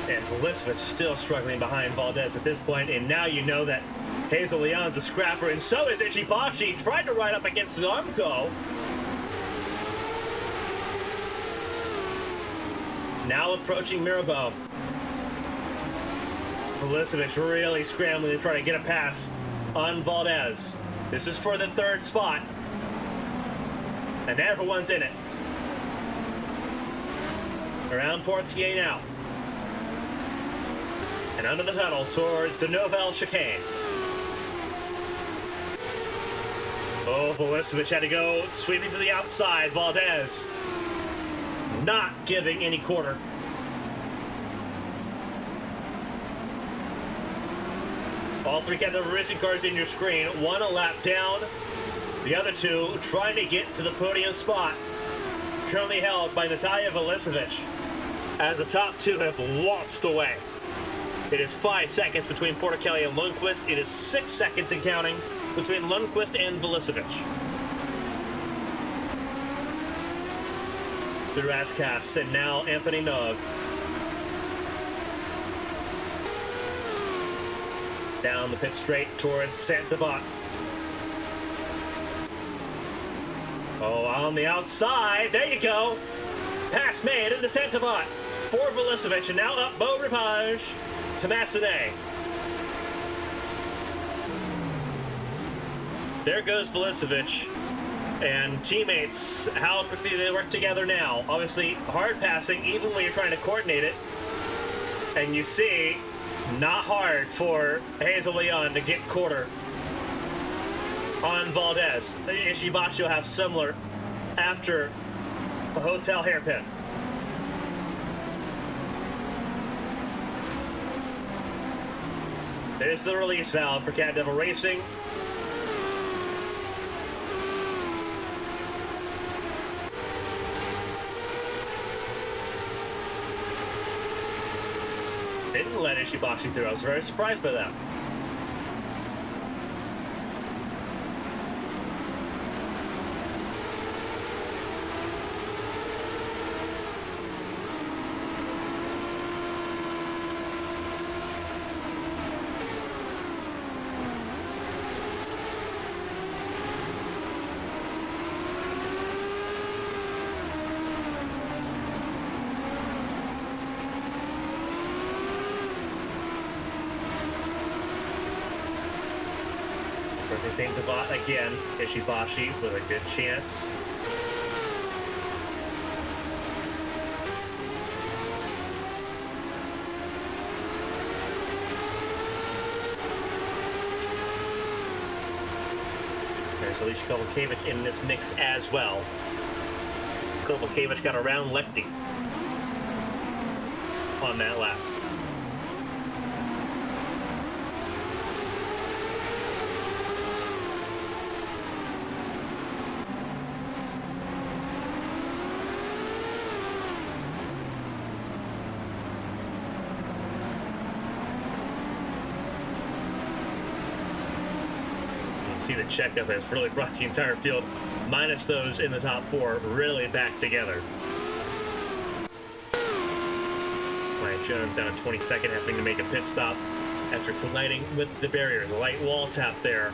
And Velicevic still struggling behind Valdez at this point, and now you know that Hazel Leon's a scrapper, and so is Ishibashi. Tried to ride up against Zarmko. Now approaching Mirabeau. Velicevic really scrambling to try to get a pass on Valdez. This is for the 3rd spot. And everyone's in it. Around Portier now. And under the tunnel towards the Novell chicane. Oh, Velicevic had to go sweeping to the outside. Valdez not giving any quarter. All 3 captain racing cars in your screen. 1 a lap down. The other 2 trying to get to the podium spot. Currently held by Natalia Velicevic, as the top 2 have waltzed away. It is 5 seconds between Portichelli and Lundqvist. It is 6 seconds and counting between Lundqvist and Velicevic. through Ascas, and now Anthony Nog. Down the pit straight towards Saint-Devat. Oh, on the outside. There you go. Pass made into Saint-Devat for Vulicevic, and now up Beau Rivage to Massenet. There goes Vulicevic. And teammates, how quickly they work together now. Obviously, hard passing, even when you're trying to coordinate it. And you see, not hard for Hazel Leon to get quarter on Valdez. Ishibashi will have similar after the hotel hairpin. There's the release valve for Cat Devil Racing. Didn't let Ishibashi through. I was very surprised by that. Saint-Devat again. Ishibashi with a good chance. There's Alicia Kovalkiewicz in this mix as well. Kovalkiewicz got around Lecty on that lap. See the checkup has really brought the entire field, minus those in the top four, really back together. Wyatt Jones down at 22nd, having to make a pit stop after colliding with the barriers. A light wall tap there,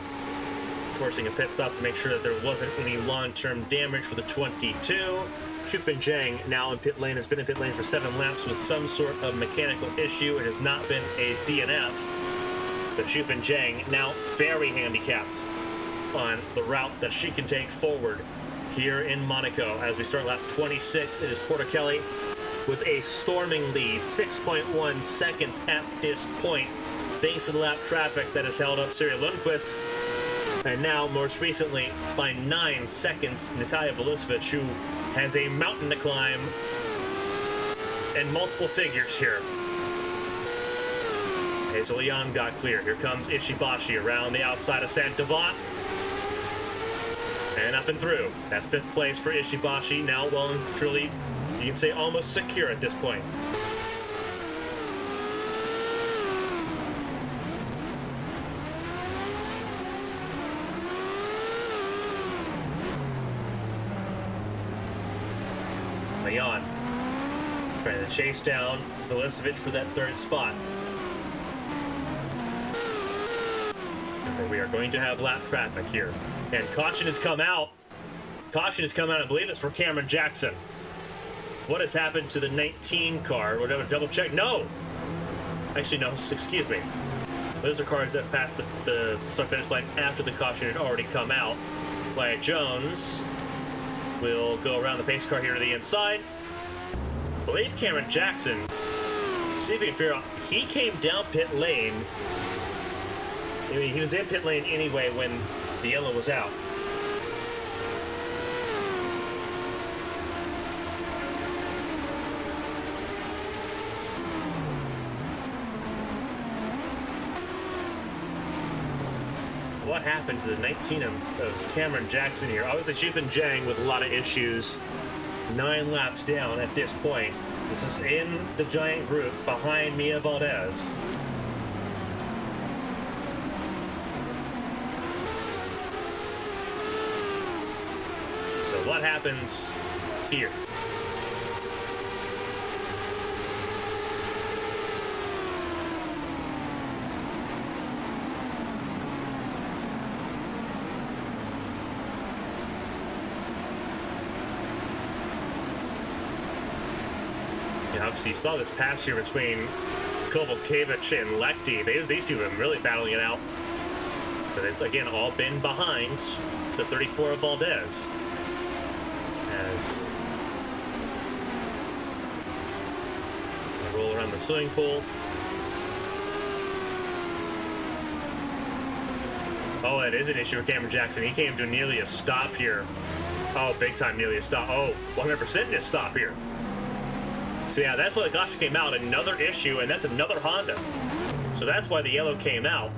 forcing a pit stop to make sure that there wasn't any long-term damage for the 22. Shufeng Zhang now in pit lane, has been in pit lane for 7 laps with some sort of mechanical issue. It has not been a DNF, but Shufeng Zhang now very handicapped on the route that she can take forward here in Monaco. As we start lap 26, it is Porter Kelly with a storming lead, 6.1 seconds at this point, thanks to the lap traffic that has held up Siri Lundqvist. And now, most recently, by 9 seconds, Natalia Vulicevic, who has a mountain to climb and multiple figures here. Hazel Leon got clear. Here comes Ishibashi around the outside of Saint-Devat. And up and through. That's 5th place for Ishibashi. Now well and truly, you can say almost secure at this point. Leon trying to chase down Vulicevic for that 3rd spot. We are going to have lap traffic here. And caution has come out. Caution has come out, I believe it's for Cameron Jackson. What has happened to the 19 car? We'll double check. No! Actually, no, excuse me. Those are cars that passed the start-finish line after the caution had already come out. Wyatt Jones will go around the pace car here to the inside. I believe Cameron Jackson, see if we can figure out, he came down pit lane. I mean, he was in pit lane anyway when the yellow was out. What happened to the 19 of Cameron Jackson here? Obviously, Shufeng Zhang with a lot of issues. 9 laps down at this point. This is in the giant group behind Mia Valdez. What happens here? obviously you saw this pass here between Kovalkiewicz and Lechty. These two have been really battling it out. But it's, again, all been behind the 34 of Valdez. As they roll around the swimming pool. Oh, that is an issue with Cameron Jackson. He came to nearly a stop here. Oh, big time nearly a stop. Oh, 100% a stop here. So yeah, that's why the caution came out. Another issue, and that's another Honda. So that's why the yellow came out.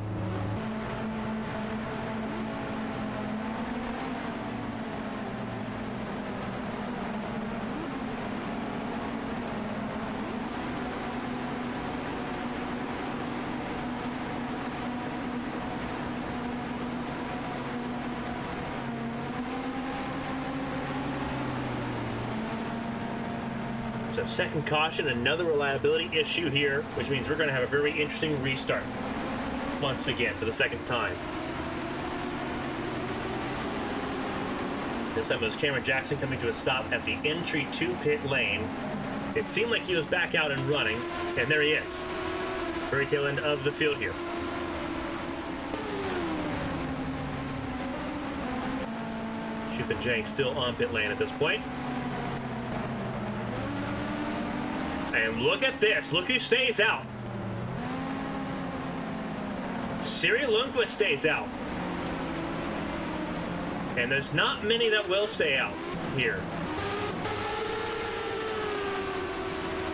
So second caution, another reliability issue here, which means we're going to have a very interesting restart once again for the second time. This time it was Cameron Jackson coming to a stop at the entry to pit lane. It seemed like he was back out and running, and there he is. Very tail end of the field here. Shufin Zhang still on pit lane at this point. And look at this. Look who stays out. Siri Lundqvist stays out. And there's not many that will stay out here.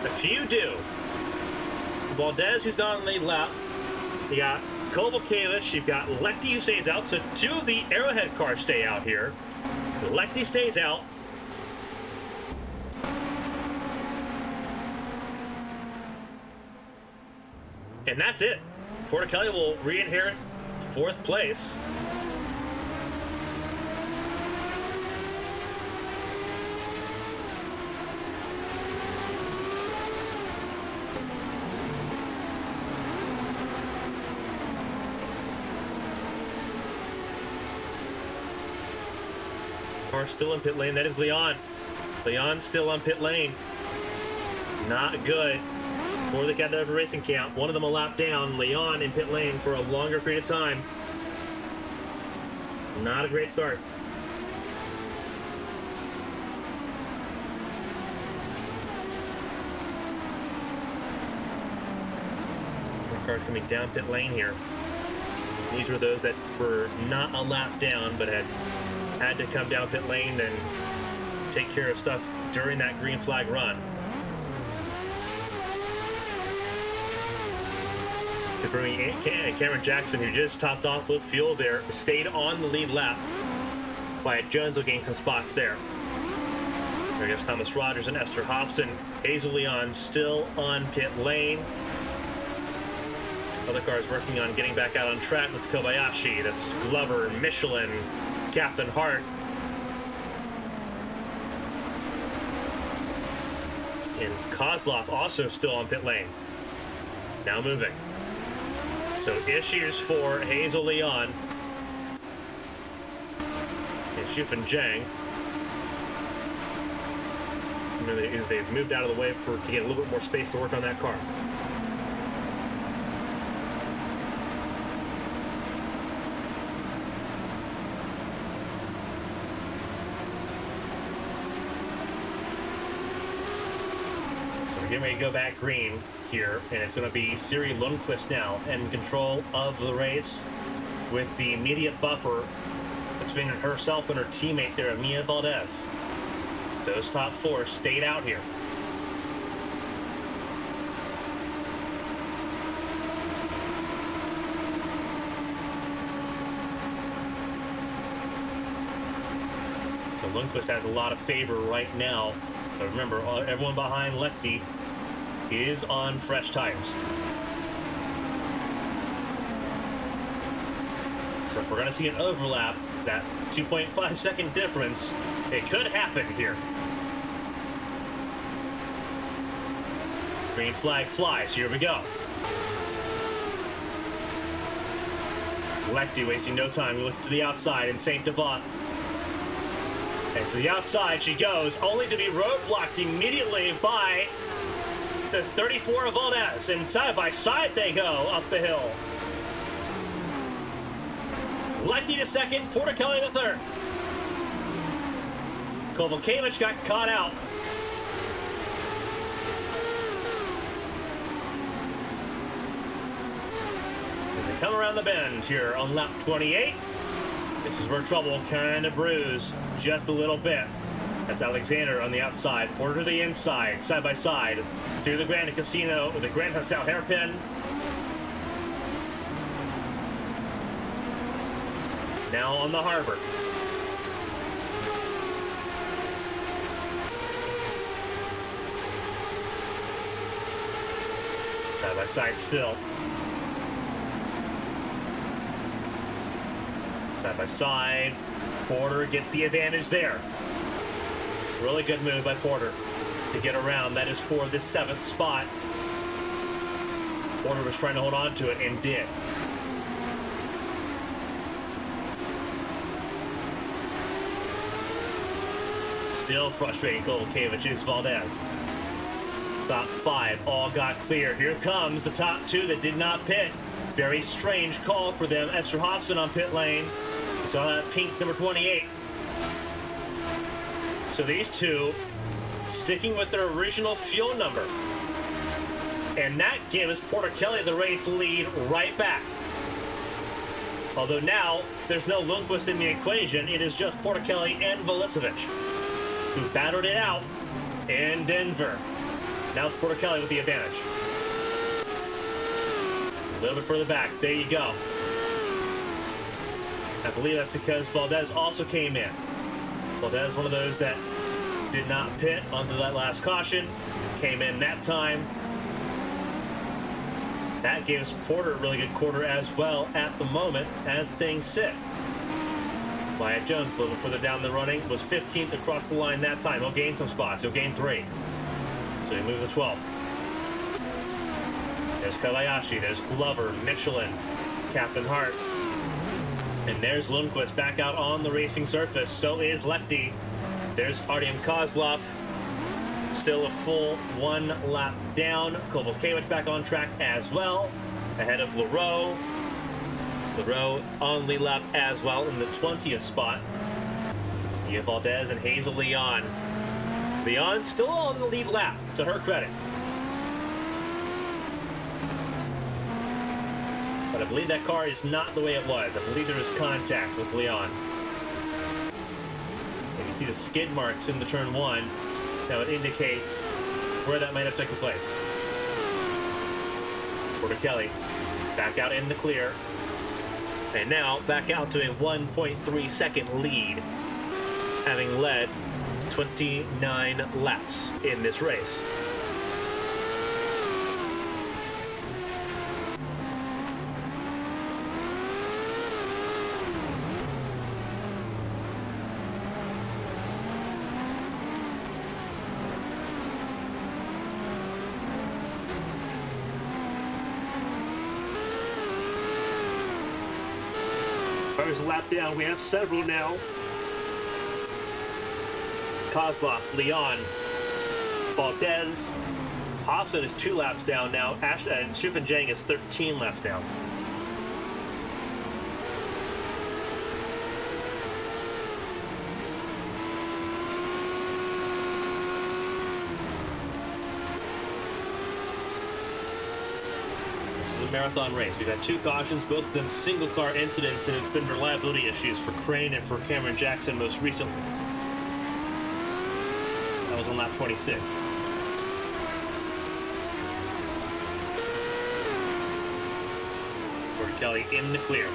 A few do. Valdez, who's not on the lead lap. You got Kovalkiewicz. You've got Lechty, who stays out. So two of the Arrowhead cars stay out here. Lechty stays out. And that's it. Kelly will re-inherit fourth place. Car still in pit lane. That is Leon. Leon's still on pit lane. Not good for the Captain Racing Camp. One of them a lap down. Leon in pit lane for a longer period of time. Not a great start. More cars coming down pit lane here. These were those that were not a lap down, but had to come down pit lane and take care of stuff during that green flag run. Confirming Cameron Jackson, who just topped off with fuel there, stayed on the lead lap. Wyatt Jones will gain some spots there. There goes Thomas Rogers and Esther Hofson. Hazel Leon still on pit lane. Other cars working on getting back out on track. That's Kobayashi, that's Glover, Michelin, Captain Hart. And Kozlov also still on pit lane. Now moving. So issues for Hazel Leon and Shufin Zhang. They've moved out of the way to get a little bit more space to work on that car. So we're getting ready to go back green here, and it's going to be Siri Lundqvist now in control of the race with the immediate buffer between herself and her teammate there, Mia Valdez. Those top four stayed out here. So Lundqvist has a lot of favor right now, but remember, everyone behind Lechty is on fresh tires. So if we're going to see an overlap, that 2.5 second difference, it could happen here. Green flag flies. Here we go. Lechty wasting no time. We look to the outside in St. Devant. And to the outside she goes, only to be roadblocked immediately by the 34 of Valdez, and side by side they go up the hill. Lecty to second, Porticelli to third. Kovalkiewicz got caught out. As they come around the bend here on lap 28, this is where trouble kind of brews just a little bit. That's Alexander on the outside, Porter to the inside, side by side, through the Grand Casino, the Grand Hotel hairpin. Now on the harbor. Side by side still. Side by side. Porter gets the advantage there. Really good move by Porter to get around. That is for the 7th spot. Porter was trying to hold on to it and did. Still frustrating Kovalkiewicz is Valdez. Top 5 all got clear. Here comes the top 2 that did not pit. Very strange call for them. Esterhofsen on pit lane. We saw that pink number 28. So these two sticking with their original fuel number. And that gives Porticelli the race lead right back. Although now there's no Lundqvist in the equation. It is just Porticelli and Velicevic who battled it out in Denver. Now it's Porticelli with the advantage. A little bit further back. There you go. I believe that's because Valdez also came in. Valdez, one of those that did not pit onto that last caution, came in that time. That gives Porter a really good quarter as well at the moment as things sit. Wyatt Jones, a little further down the running, was 15th across the line that time. He'll gain some spots. He'll gain 3. So he moves to 12th. There's Kobayashi. There's Glover, Michelin, Captain Hart. And there's Lundqvist back out on the racing surface. So is Lecty. There's Artyom Kozlov. Still a full 1 lap down. Kovalkiewicz back on track as well. Ahead of Leroux. Leroux on the lap as well in the 20th spot. You have Valdez and Hazel Leon. Leon still on the lead lap, to her credit. But I believe that car is not the way it was. I believe there was contact with Leon. And you see the skid marks in the turn 1 that would indicate where that might have taken place. Porticelli back out in the clear. And now back out to a 1.3 second lead, having led 29 laps in this race. There's a lap down. We have several now. Kozlov, Leon, Valdez. Hofson is 2 laps down now. And Shufenjang is 13 laps down. Marathon race. We've had 2 cautions, both of them single car incidents, and it's been reliability issues for Crane and for Cameron Jackson most recently. That was on lap 26. Porticelli in the clear.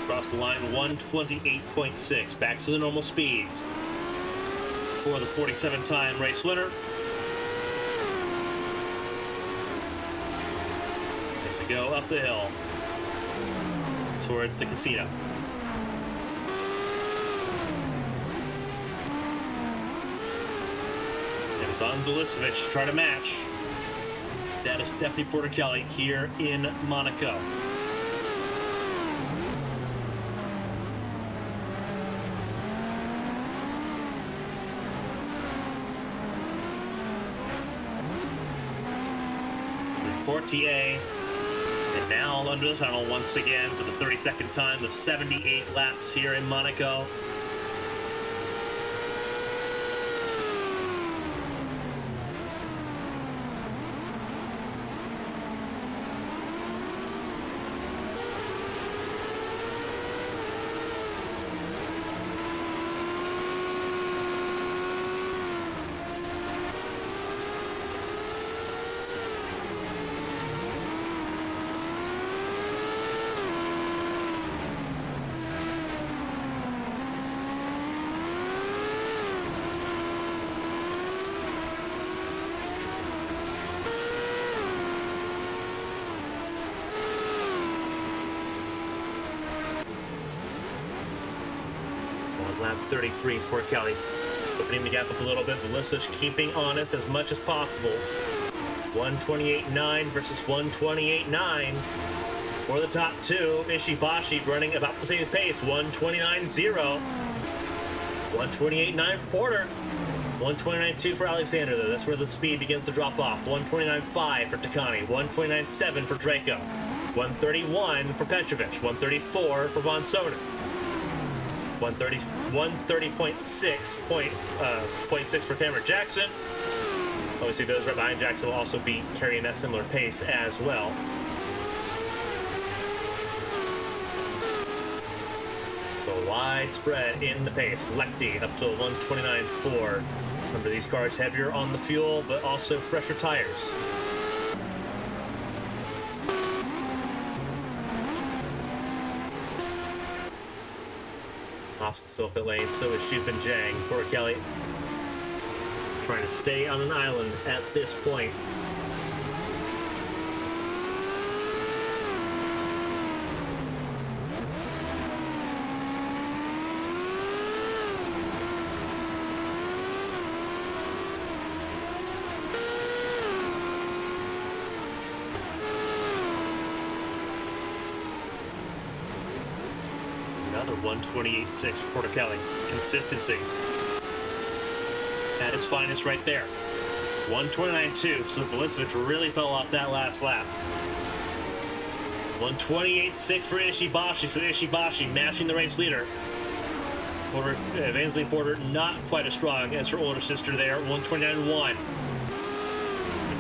Across the line, 128.6. Back to the normal speeds for the 47-time race winner. Go up the hill towards the casino. And it's on Velicevic to try to match. That is Stephanie Porticelli here in Monaco. Portier. And now under the tunnel once again for the 32nd time of 78 laps here in Monaco. Lap 33, poor Kelly. Opening the gap up a little bit, but Lisvich keeping honest as much as possible. 128.9 versus 128.9 for the top two. Ishibashi running about the same pace, 129.0. 128.9 for Porter. 129.2 for Alexander, though. That's where the speed begins to drop off. 129.5 for Takani. 129.7 for Draco. 131 for Petrovic. 134 for Von Soder. 130.6 for Cameron Jackson. Obviously, those right behind Jackson will also be carrying that similar pace as well. So widespread in the pace. Lecty up to 129.4. Remember, these cars heavier on the fuel, but also fresher tires. Austin still pit lane, so is Shupin Jang. Poor Kelly trying to stay on an island at this point. Another 128.6 for Porter Kelly. Consistency at its finest right there. 129.2, so Velisevich really fell off that last lap. 128.6 for Ishibashi, so Ishibashi matching the race leader. Porter, Evangeline Porter not quite as strong as her older sister there. 129.1.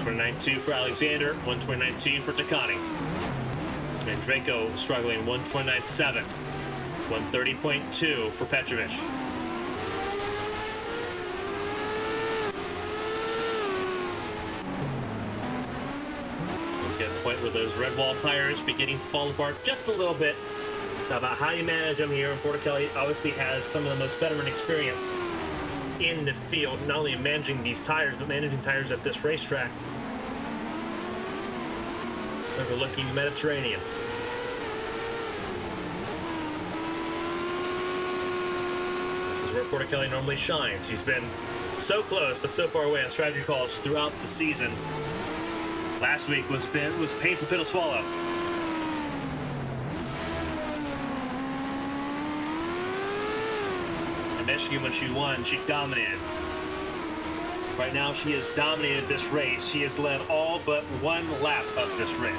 129.2 for Alexander. 129.2 for Takani. And Draco struggling. 129.7. 130.2 for Petrovic. Let's get to the point where those red wall tires beginning to fall apart just a little bit. It's about how you manage them here. And Porter Kelly obviously has some of the most veteran experience in the field, not only in managing these tires, but managing tires at this racetrack. Overlooking the Mediterranean. Where Porter Kelly normally shines. She's been so close, but so far away on strategy calls throughout the season. Last week was a painful pill to swallow. In Michigan, when she won, she dominated. Right now, she has dominated this race. She has led all but one lap of this race.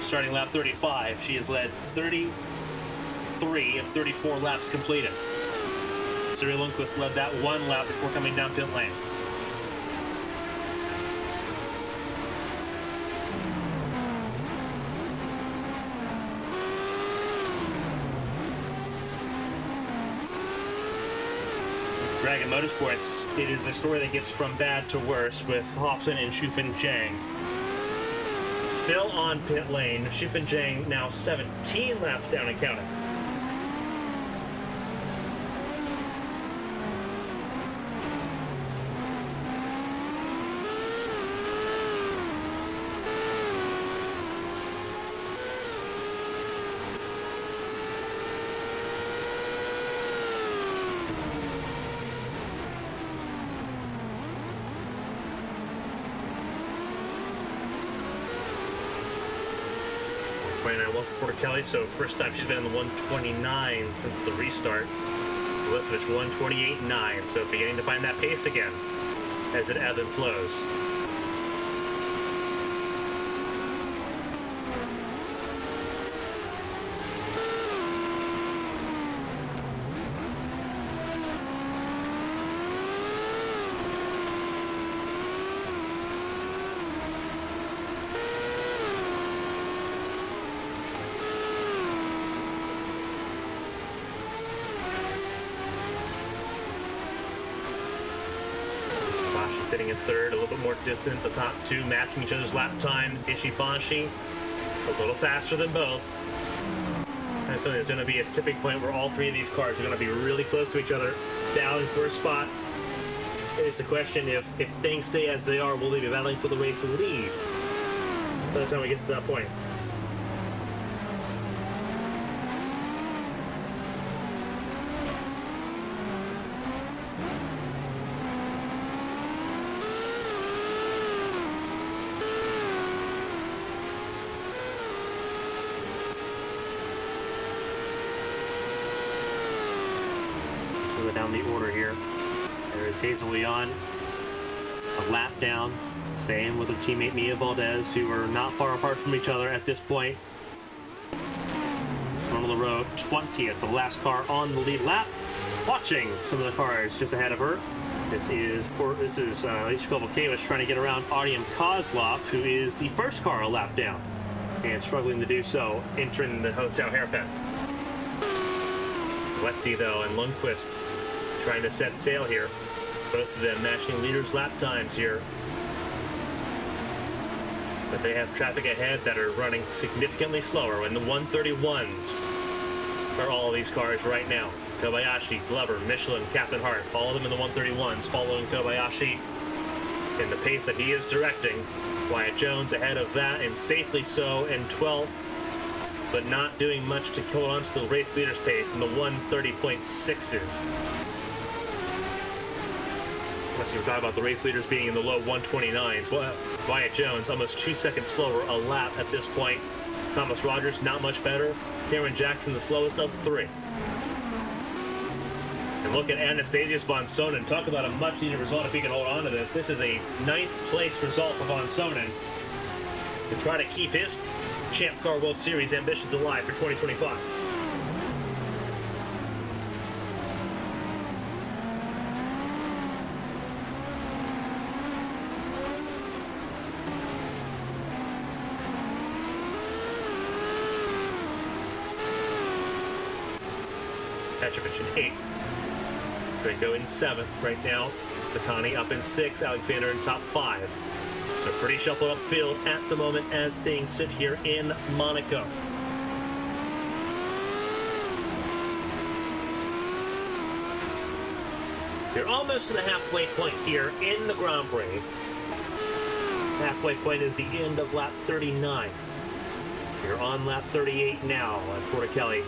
Starting lap 35, she has led 33 of 34 laps completed. Siri Lundqvist led that one lap before coming down pit lane. Dragon Motorsports, it is a story that gets from bad to worse with Hofson and Shufin Zhang. Still on pit lane, Shufin Zhang now 17 laps down and counting. Well, for Porter Kelly, so first time she's been in the 129 since the restart. Velisevich 128.9, so beginning to find that pace again as it ebbs and flows. sitting in third, a little bit more distant. The top two matching each other's lap times. Ishibashi, a little faster than both. I feel there's going to be a tipping point where all three of these cars are going to be really close to each other, battling for a spot. It's the question, if things stay as they are, will they be battling for the race lead by the time we get to that point? Down the order here. There is Hazel Leon, a lap down. Same with her teammate Mia Valdez, who are not far apart from each other at this point. This one on the road, 20th, the last car on the lead lap. Watching some of the cars just ahead of her. This is Alicia Kovalkiewicz trying to get around Artyom Kozlov, who is the first car a lap down and struggling to do so, entering the hotel hairpin. Lefty though and Lundqvist trying to set sail here. Both of them matching leaders' lap times here. But they have traffic ahead that are running significantly slower, and the 131s are all of these cars right now. Kobayashi, Glover, Michelin, Captain Hart, all of them in the 131s following Kobayashi in the pace that he is directing. Wyatt Jones ahead of that, and safely so in 12th, but not doing much to hold on to the race leader's pace in the 130.6s. Unless you're talking about the race leaders being in the low 129s. Wyatt Jones almost 2 seconds slower a lap at this point. Thomas Rogers not much better. Cameron Jackson the slowest of the three. And look at Anastasius von Sonen. Talk about a much needed result if he can hold on to this. This is a 9th place result for von Sonen to try to keep his Champ Car World Series ambitions alive for 2025. Petrovich in 8th. Draco in 7th right now. Takani up in 6th. Alexander in top 5. So pretty shuffled up field at the moment as things sit here in Monaco. You're almost to the halfway point here in the Grand Prix. Halfway point is the end of lap 39. You're on lap 38 now, and Porticelli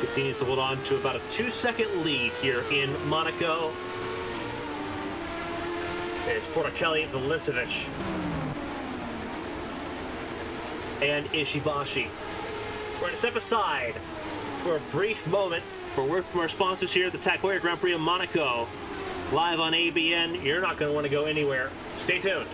continues to hold on to about a 2-second lead here in Monaco. It's Porticelli, Velisevich, and Ishibashi. We're going to step aside for a brief moment for word from our sponsors here at the TAG Heuer Grand Prix of Monaco. Live on ABN. You're not going to want to go anywhere. Stay tuned.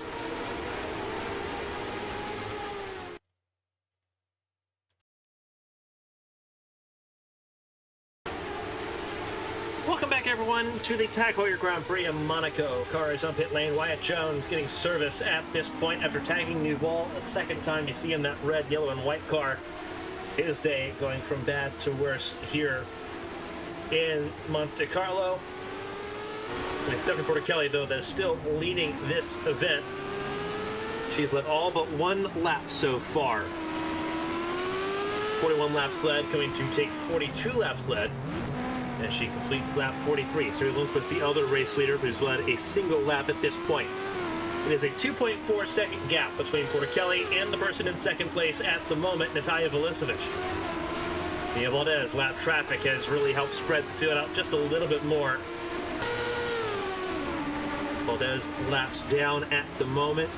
Welcome back, everyone, to the TAG Heuer Grand Prix of Monaco. Cars on pit lane. Wyatt Jones getting service at this point after tagging New Ball a second time. You see him, that red, yellow, and white car. His day going from bad to worse here in Monte-Carlo. And it's Stephanie Porticelli, though, that is still leading this event. She's led all but one lap so far. 41 laps led, coming to take 42 laps led. And she completes lap 43. Siri Lundqvist, the other race leader, who's led a single lap at this point. It is a 2.4 second gap between Porticelli and the person in second place at the moment, Natalia Velisevich. Mia Valdez, lap traffic has really helped spread the field out just a little bit more. Valdez laps down at the moment,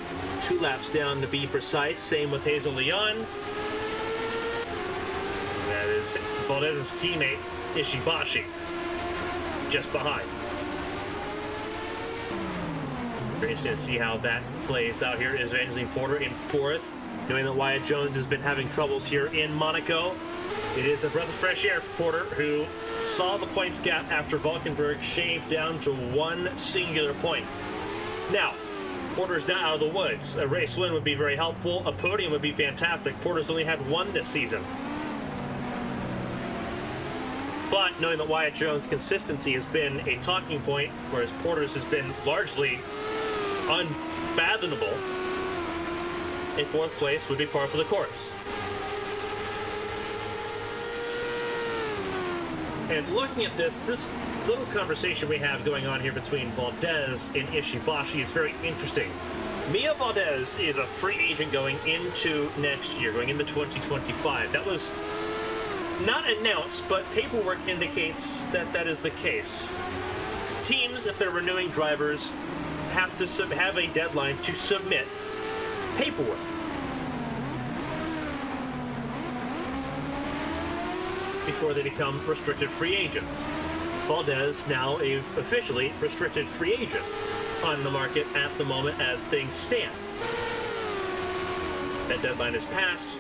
2 laps down to be precise. Same with Hazel Leon. That is Valdez's teammate, Ishibashi, just behind. Very interesting to see how that plays out here. Is Evangeline Porter in 4th, knowing that Wyatt Jones has been having troubles here in Monaco. It is a breath of fresh air for Porter, who saw the points gap after Valkenburg shaved down to one singular point. Now, Porter's not out of the woods. A race win would be very helpful. A podium would be fantastic. Porter's only had one this season. But knowing that Wyatt Jones' consistency has been a talking point, whereas Porter's has been largely unfathomable, a fourth place would be par for the course. And looking at this little conversation we have going on here between Valdez and Ishibashi is very interesting. Mia Valdez is a free agent going into next year, going into 2025. That was not announced, but paperwork indicates that that is the case. Teams, if they're renewing drivers, have to have a deadline to submit paperwork. Before they become restricted free agents. Valdez now a officially restricted free agent on the market at the moment as things stand. That deadline is passed.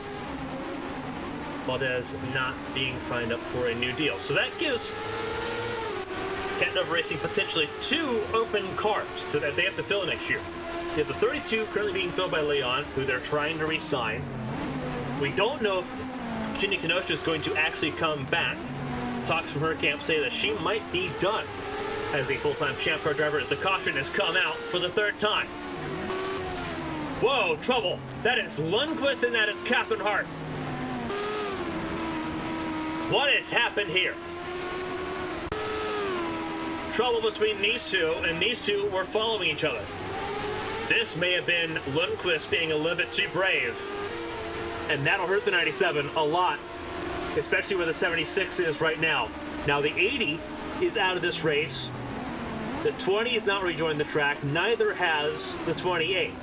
Valdez not being signed up for a new deal. So that gives Catanova Racing potentially 2 open cars that they have to fill next year. They have the 32 currently being filled by Leon, who they're trying to re-sign. We don't know if Ginny Kenosha is going to actually come back. Talks from her camp say that she might be done as a full-time Champ Car driver as the caution has come out for the 3rd time. Whoa, trouble. That is Lundqvist and that is Catherine Hart. What has happened here? Trouble between these two, and these two were following each other. This may have been Lundqvist being a little bit too brave, and that'll hurt the 97 a lot, especially where the 76 is right now. Now the 80 is out of this race. The 20 is not rejoined the track. Neither has the 28.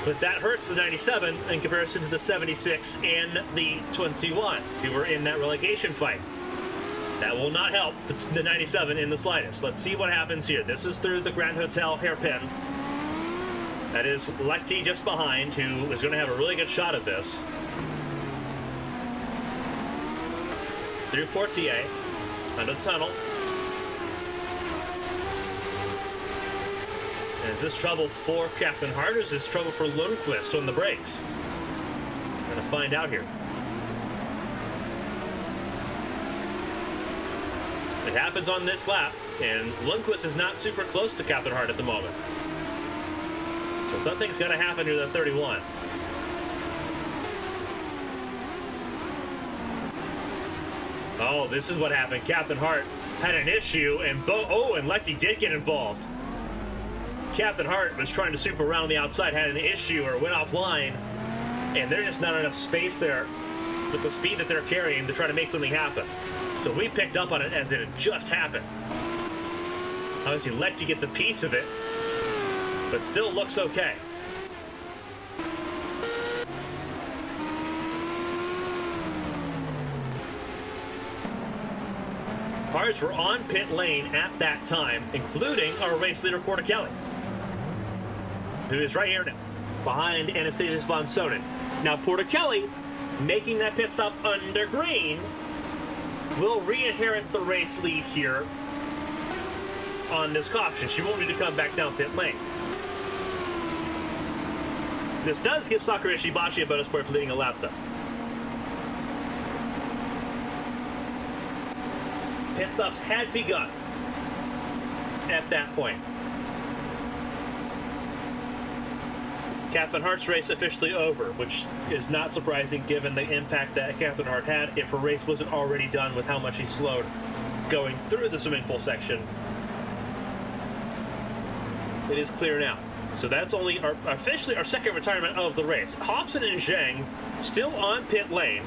But that hurts the 97 in comparison to the 76 and the 21, who were in that relegation fight. That will not help the 97 in the slightest. Let's see what happens here. This is through the Grand Hotel hairpin. That is Lechty just behind, who is going to have a really good shot of this. Through Portier, under the tunnel. Is this trouble for Captain Hart, or is this trouble for Lundqvist on the brakes? We're going to find out here. It happens on this lap, and Lundqvist is not super close to Captain Hart at the moment. So something's got to happen to the 31. Oh, this is what happened. Captain Hart had an issue, and and Lechty did get involved. Captain Hart was trying to super around the outside, had an issue or went offline, and there's just not enough space there with the speed that they're carrying to try to make something happen. So we picked up on it as it had just happened. Obviously, Lechty gets a piece of it, but still looks okay. Cars were on pit lane at that time, including our race leader, Porticelli, who is right here now, behind Anastasius von Soden. Now, Porticelli, making that pit stop under green, will re-inherit the race lead here on this caution. She won't need to come back down pit lane. This does give Sakura Ishibashi a bonus point for leading a lap, though. Pit stops had begun at that point. Captain Hart's race officially over, which is not surprising given the impact that Captain Hart had if her race wasn't already done with how much he slowed going through the swimming pool section. It is clear now. So that's only officially our second retirement of the race. Hobson and Zhang still on pit lane.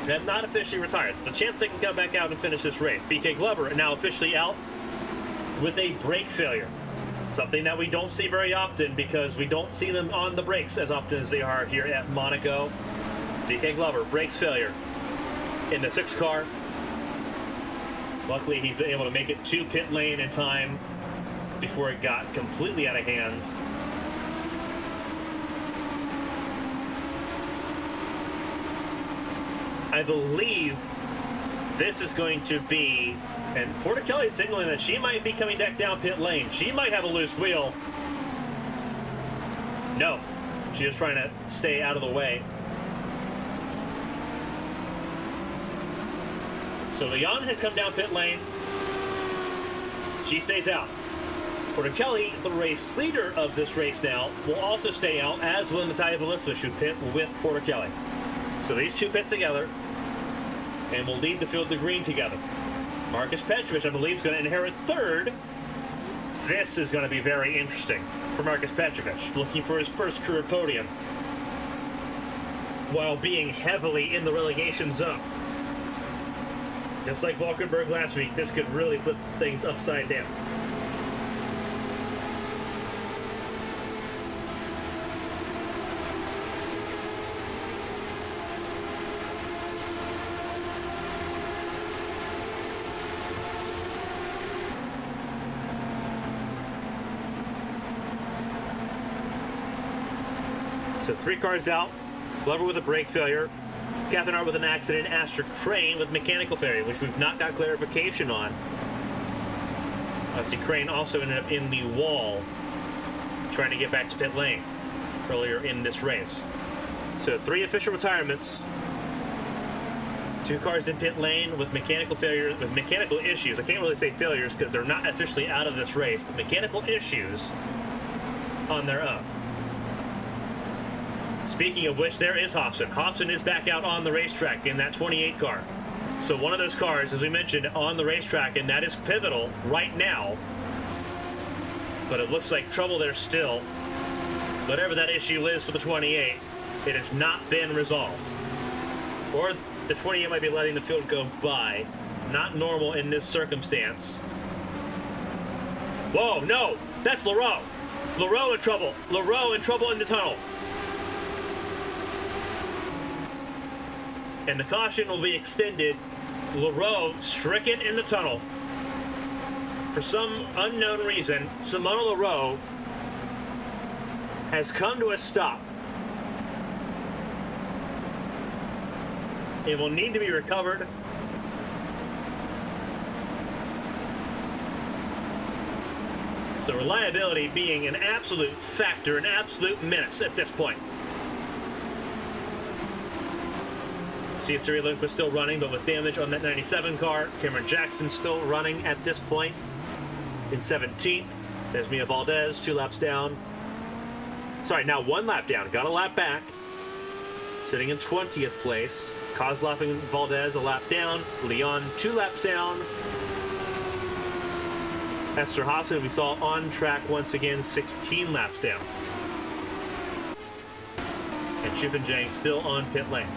And not officially retired. There's a chance they can come back out and finish this race. BK Glover now officially out with a brake failure. Something that we don't see very often because we don't see them on the brakes as often as they are here at Monaco. BK Glover, brakes failure in the 6 car. Luckily, he's been able to make it to pit lane in time before it got completely out of hand. I believe this is going to be, and Porticelli is signaling that she might be coming back down pit lane. She might have a loose wheel. No, she is trying to stay out of the way. So Leon had come down pit lane. She stays out. Kelly, the race leader of this race now, will also stay out, as will Natalia Velisic, who pit with Kelly. So these two pit together and will lead the field to green together. Marcus Petrovich, I believe, is going to inherit third. This is going to be very interesting for Marcus Petrovich, looking for his first career podium while being heavily in the relegation zone. Just like Valkenburg last week, this could really flip things upside down. So 3 cars out. Glover with a brake failure. Catherine Hart with an accident. Astor Crane with mechanical failure, which we've not got clarification on. I see Crane also ended up in the wall trying to get back to pit lane earlier in this race. So 3 official retirements. 2 cars in pit lane with mechanical failure, with mechanical issues. I can't really say failures because they're not officially out of this race, but mechanical issues on their own. Speaking of which, there is Hobson. Hobson is back out on the racetrack in that 28 car. So one of those cars, as we mentioned, on the racetrack, and that is pivotal right now. But it looks like trouble there still. Whatever that issue is for the 28, it has not been resolved. Or the 28 might be letting the field go by. Not normal in this circumstance. Whoa, no! That's Leroux! Leroux in trouble! Leroux in trouble in the tunnel! And the caution will be extended. Leroux stricken in the tunnel. For some unknown reason, Simona Leroux has come to a stop. It will need to be recovered. So reliability being an absolute factor, an absolute menace at this point. Thierry Lundqvist still running, but with damage on that 97 car. Cameron Jackson still running at this point in 17th. There's Mia Valdez, 2 laps down. Sorry, now 1 lap down. Got a lap back. Sitting in 20th place. Kozlov and Valdez a lap down. Leon 2 laps down. Esther Hobson, we saw on track once again, 16 laps down. And Chippendale still on pit lane.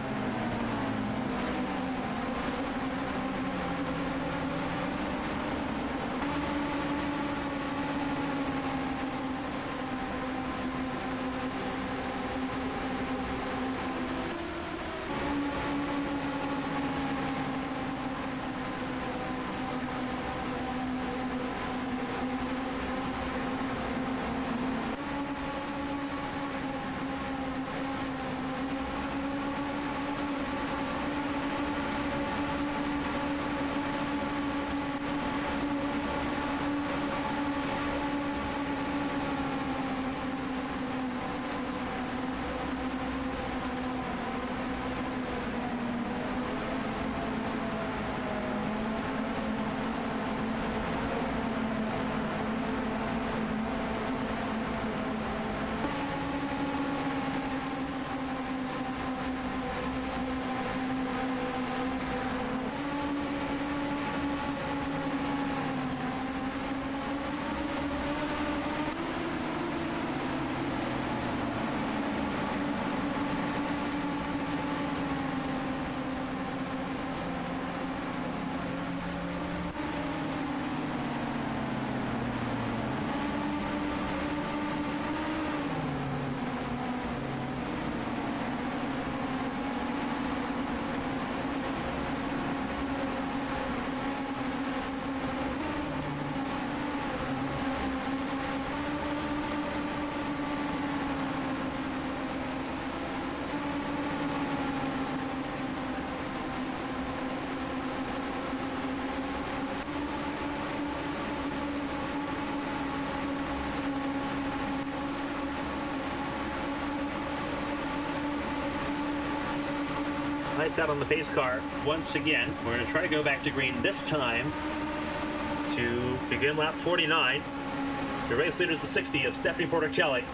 Lights out on the pace car once again. We're going to try to go back to green this time to Begin lap 49. The race leader is the 60 of Stephanie Porter-Kelly.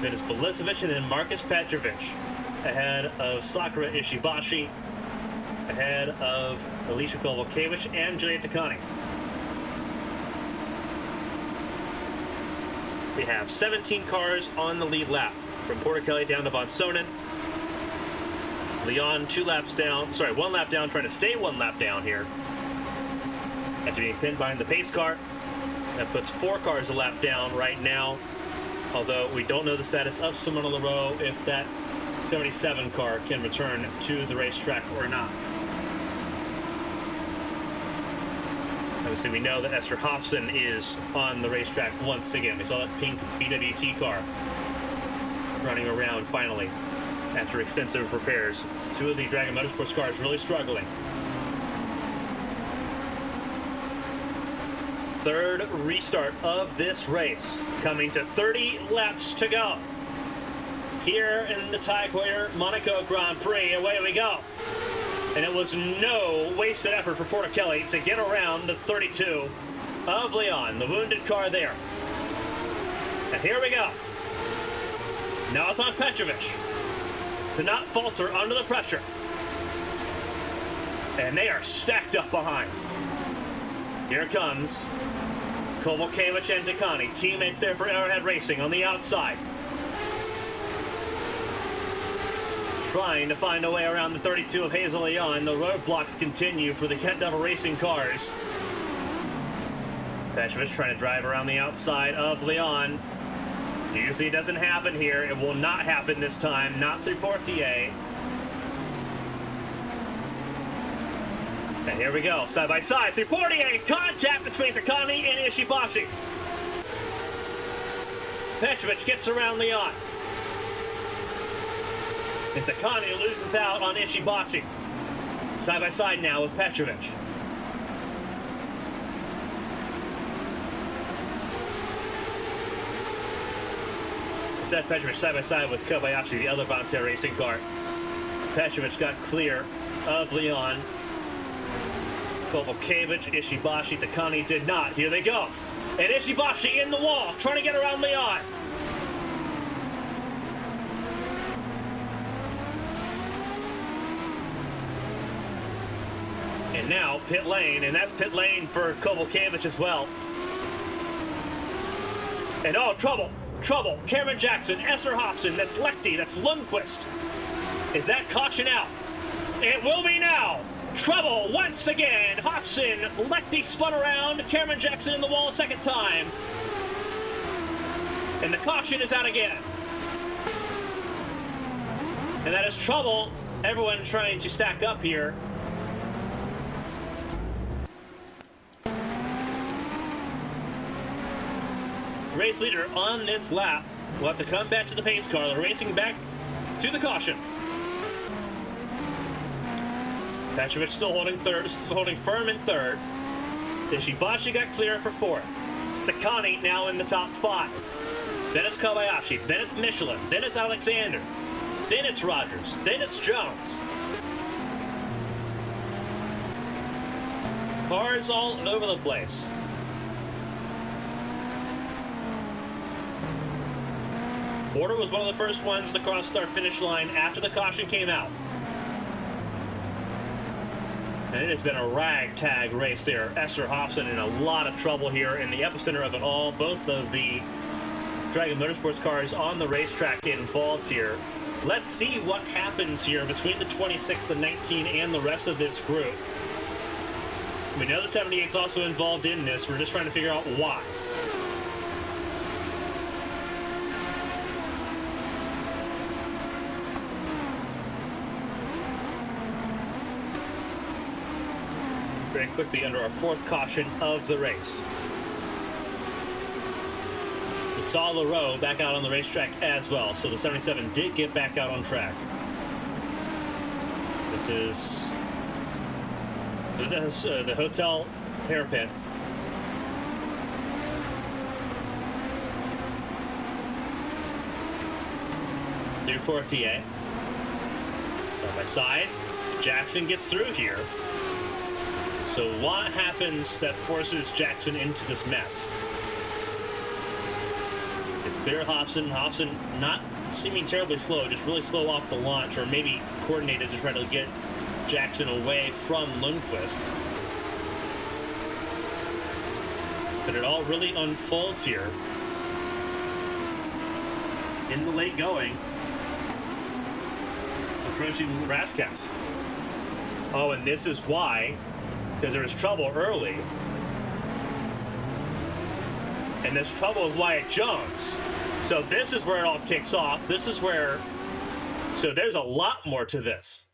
Then it's Velicevic and then Marcus Petrovic. Ahead of Sakura Ishibashi. Ahead of Alicia Kovalkiewicz and Julia Takani. We have 17 cars on the lead lap. From Porter-Kelly down to Von Sonnen. Leon 1 lap down, trying to stay 1 lap down here. After being pinned behind the pace car. That puts 4 cars a lap down right now. Although we don't know the status of Simona Leroux, if that 77 car can return to the racetrack or not. Obviously, we know that Esther Hofson is on the racetrack once again. We saw that pink BWT car running around finally after extensive repairs. 2 of the Dragon Motorsports cars really struggling. Third restart of this race, coming to 30 laps to go. Here in the Tag Heuer Monaco Grand Prix, away we go. And it was no wasted effort for Porter-Kelly to get around the 32 of Leon, the wounded car there. And here we go. Now it's on Petrovic to not falter under the pressure. And they are stacked up behind. Here comes Kovalkiewicz and Takani, teammates there for Arrowhead Racing on the outside. Trying to find a way around the 32 of Hazel Leon. The roadblocks continue for the Kent Double Racing cars. Petrovic trying to drive around the outside of Leon. Usually it doesn't happen here. It will not happen this time. Not through Portier. And here we go. Side by side through Portier. Contact between Takani and Ishibashi. Petrovic gets around Leon. And Takani losing the bout on Ishibashi. Side by side now with Petrovic. Seth Petrovic side by side with Kobayashi, the other Vontae Racing car. Petrovic got clear of Leon. Kovalkiewicz, Ishibashi, Takani did not. Here they go. And Ishibashi in the wall, trying to get around Leon. And now pit lane, and that's pit lane for Kovalkiewicz as well. And oh, trouble. Cameron Jackson, Esther Hofson, that's Lechty, that's Lundqvist. Is that caution out? It will be now. Trouble once again. Hofson, Lechty spun around. Cameron Jackson in the wall a second time. And the caution is out again. And that is trouble. Everyone trying to stack up here. Race leader on this lap will have to come back to the pace car. They're racing back to the caution. Petrovic still holding firm in third. Ishibashi got clear for fourth. Takani now in the top 5. Then it's Kobayashi. Then it's Michelin. Then it's Alexander. Then it's Rogers. Then it's Jones. Cars all over the place. Porter was one of the first ones to cross start-finish line after the caution came out. And it has been a ragtag race there. Esther Hofson in a lot of trouble here in the epicenter of it all. Both of the Dragon Motorsports cars on the racetrack involved here. Let's see what happens here between the 26th, the 19, and the rest of this group. We know the 78's also involved in this. We're just trying to figure out why. Very quickly under our 4th caution of the race. We saw Leroux back out on the racetrack as well, so the 77 did get back out on track. This is the hotel hairpin. Through Portier. Side by side. Jackson gets through here. So what happens that forces Jackson into this mess? It's clear Hobson not seeming terribly slow, just really slow off the launch, or maybe coordinated to try to get Jackson away from Lundqvist. But it all really unfolds here in the late going, approaching Raskas. Oh, and this is why, because there was trouble early. And there's trouble with Wyatt Jones. So this is where it all kicks off. This is where... So there's a lot more to this.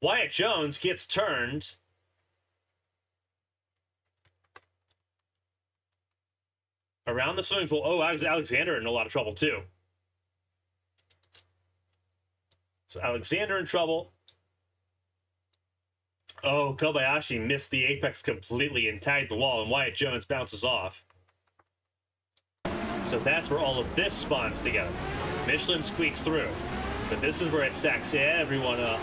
Wyatt Jones gets turned. Around the swimming pool. Oh, Alexander in a lot of trouble too. So Alexander in trouble. Oh, Kobayashi missed the apex completely and tagged the wall, and Wyatt Jones bounces off. So that's where all of this spawns together. Michelin squeaks through, but this is where it stacks everyone up.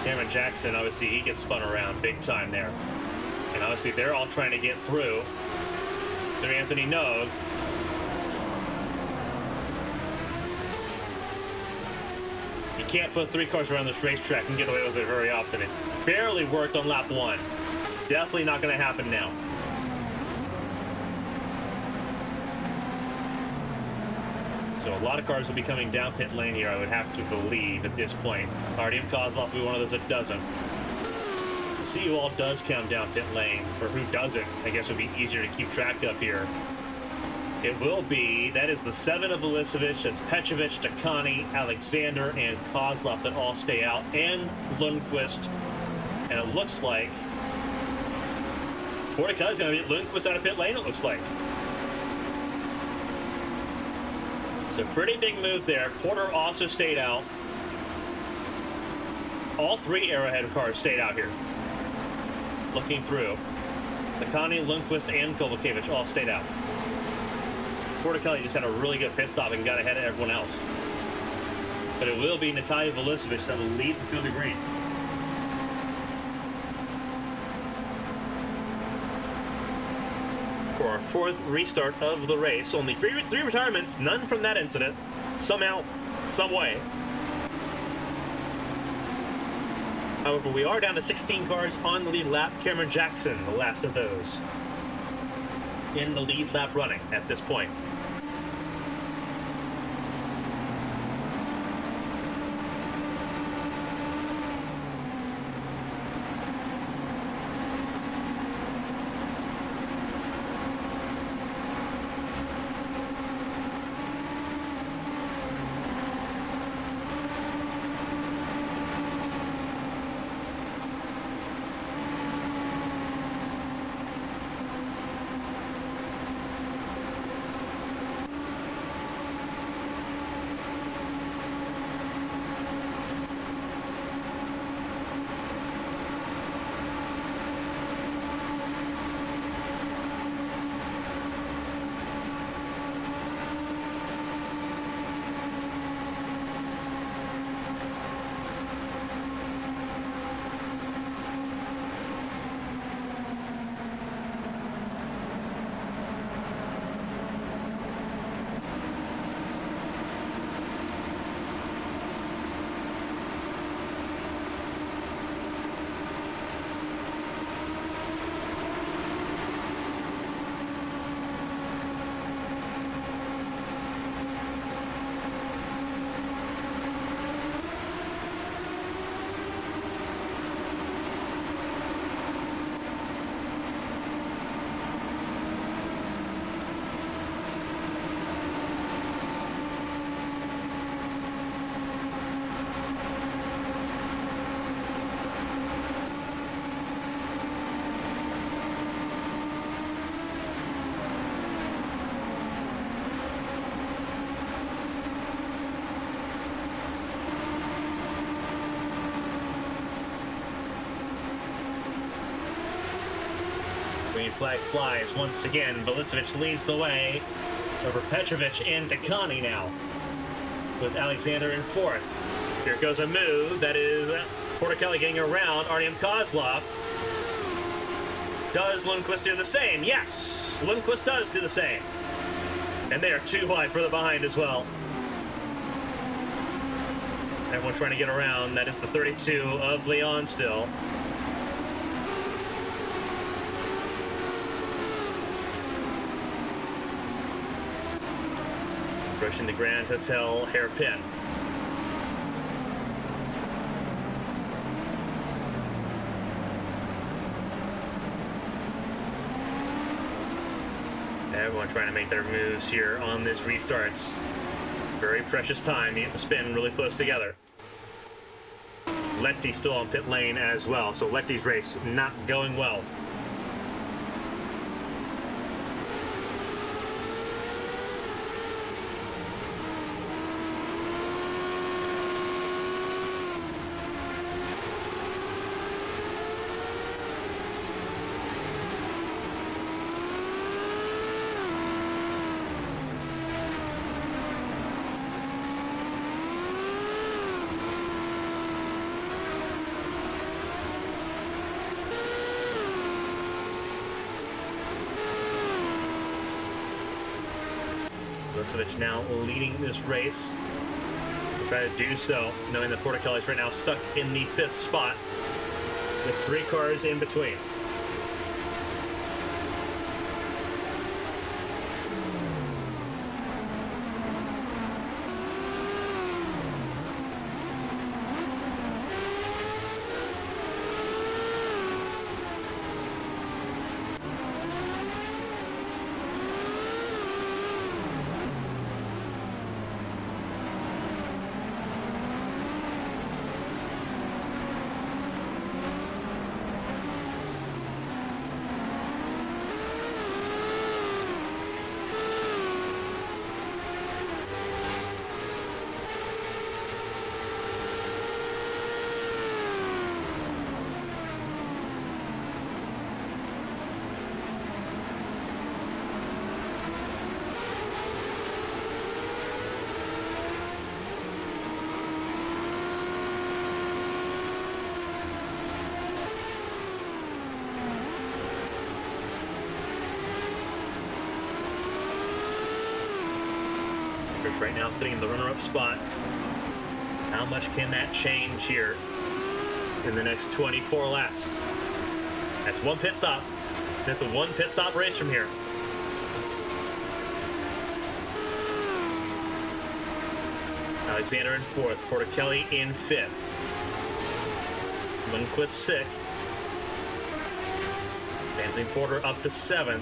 Cameron Jackson, obviously, he gets spun around big time there. And obviously, they're all trying to get through Anthony Nogue. You can't put 3 cars around this racetrack and get away with it very often. It barely worked on lap 1. Definitely not going to happen now. So a lot of cars will be coming down pit lane here, I would have to believe, at this point. Artyom Kozlov will be one of those that doesn't. See who all does come down pit lane, or who doesn't, I guess would be easier to keep track of here. It will be, that is the 7 of Ilicevic, that's Petrovic, Takani, Alexander, and Kozlov that all stay out, and Lundqvist. And it looks like Portica is going to get Lundqvist out of pit lane, it looks like. So pretty big move there. Porter also stayed out. All 3 Arrowhead cars stayed out here. Looking through. Takani, Lundqvist, and Kovacevic all stayed out. Porticelli just had a really good pit stop and got ahead of everyone else. But it will be Natalia Velicevic that will lead the field of green. For our 4th restart of the race. Only 3 retirements, none from that incident. Somehow, some way. However, we are down to 16 cars on the lead lap. Cameron Jackson, the last of those, in the lead lap running at this point. Green flag flies once again. Velicevic leads the way over Petrovic and Takani now, with Alexander in 4th. Here goes a move. That is Porticelli getting around Artem Kozlov. Does Lundqvist do the same? Yes! Lundqvist does do the same. And they are too wide for the behind as well. Everyone trying to get around. That is the 32 of Leon still. Approaching the Grand Hotel hairpin. Everyone trying to make their moves here on this restarts. Very precious time. You have to spin really close together. Letty still on pit lane as well, so Letty's race not going well. Now leading this race. We'll try to do so, knowing that Porticelli's right now stuck in the 5th spot with 3 cars in between. Right now sitting in the runner-up spot. How much can that change here in the next 24 laps? That's 1 pit stop. That's a 1 pit stop race from here. Alexander in 4th, Porticelli in 5th. Lundqvist 6th. Dancing Porter up to 7th.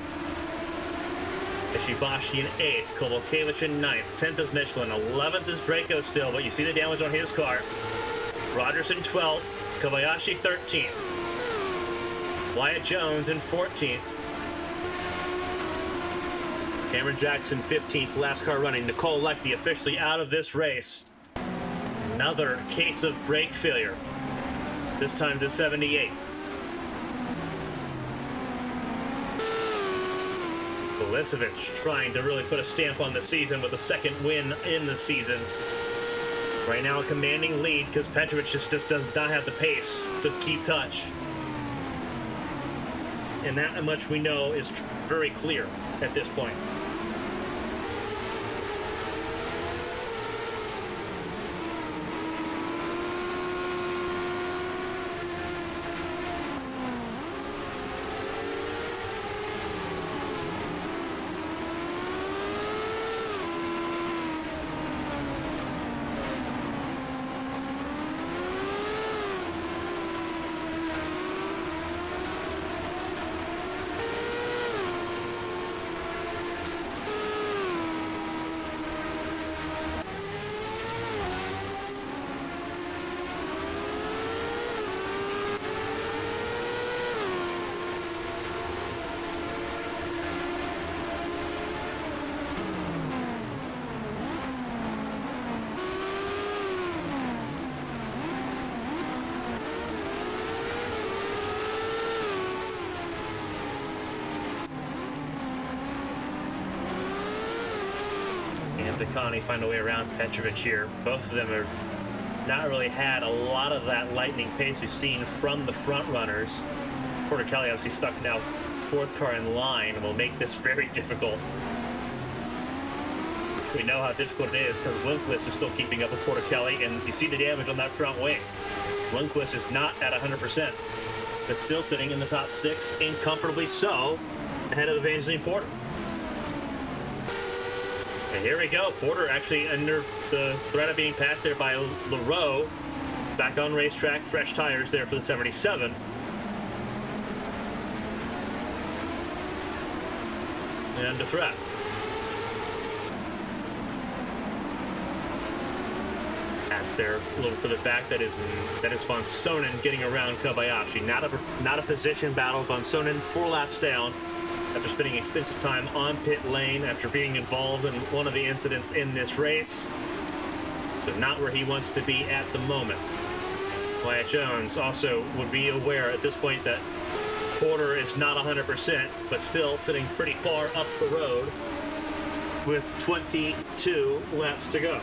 Ishibashi in 8th, Kovalkiewicz in 9th, 10th is Michelin, 11th is Draco still, but you see the damage on his car. Rogers in 12th, Kobayashi 13th, Wyatt Jones in 14th, Cameron Jackson 15th, last car running. Nicole Lecty officially out of this race. Another case of brake failure, this time to 78. Lisevic trying to really put a stamp on the season with a 2nd win in the season. Right now a commanding lead because Petrovic just does not have the pace to keep touch. And that much we know is very clear at this point. Ducati find a way around Petrovic here. Both of them are not really had a lot of that lightning pace we've seen from the front runners. Kelly obviously stuck now 4th car in line and will make this very difficult. We know how difficult it is because Lundqvist is still keeping up with Kelly, and you see the damage on that front wing. Lundqvist is not at 100%, but still sitting in the top 6, and comfortably so, ahead of Evangeline Porter. And here we go. Porter actually under the threat of being passed there by LaRoe. Back on racetrack, fresh tires there for the 77. And under threat. Pass there a little further back. That is Von Sonnen getting around Kobayashi. Not a position battle. Von Sonnen 4 laps down after spending extensive time on pit lane after being involved in one of the incidents in this race. So not where he wants to be at the moment. Wyatt Jones also would be aware at this point that Porter is not 100%, but still sitting pretty far up the road with 22 laps to go.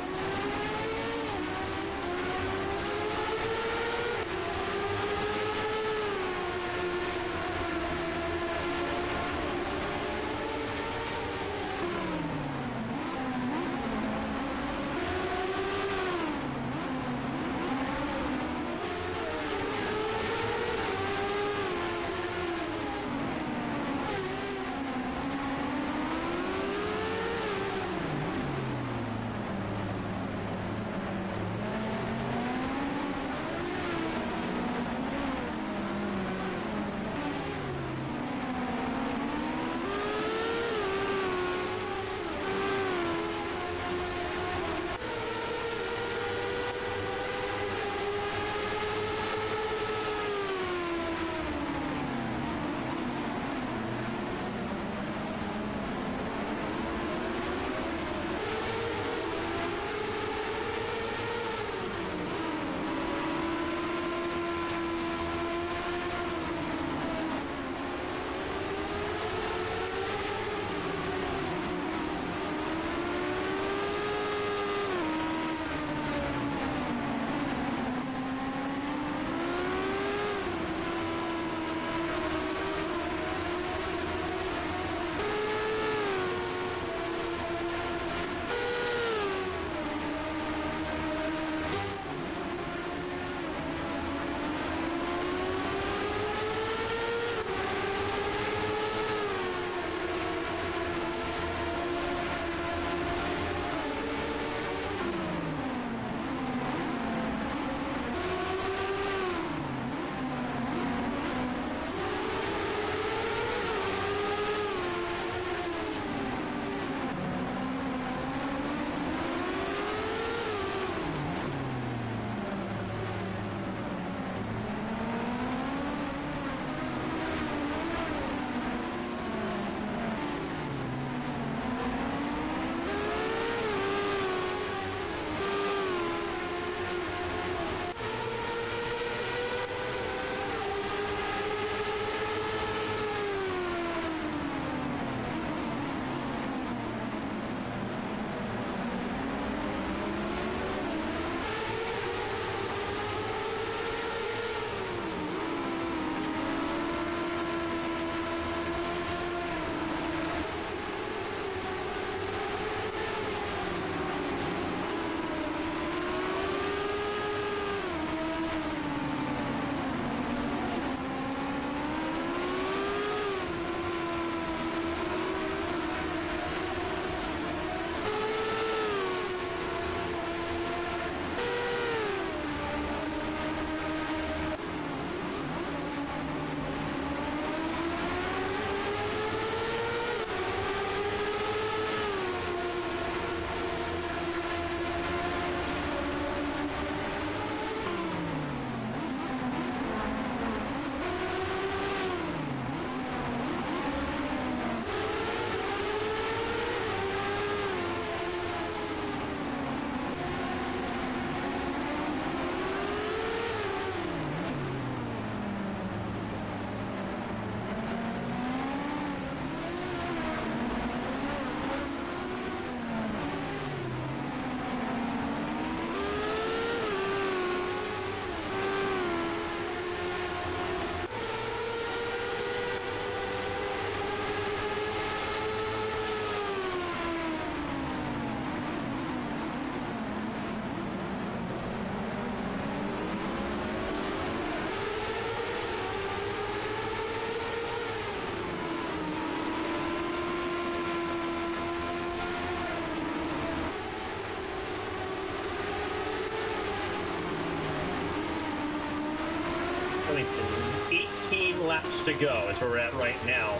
laps to go is where we're at right now.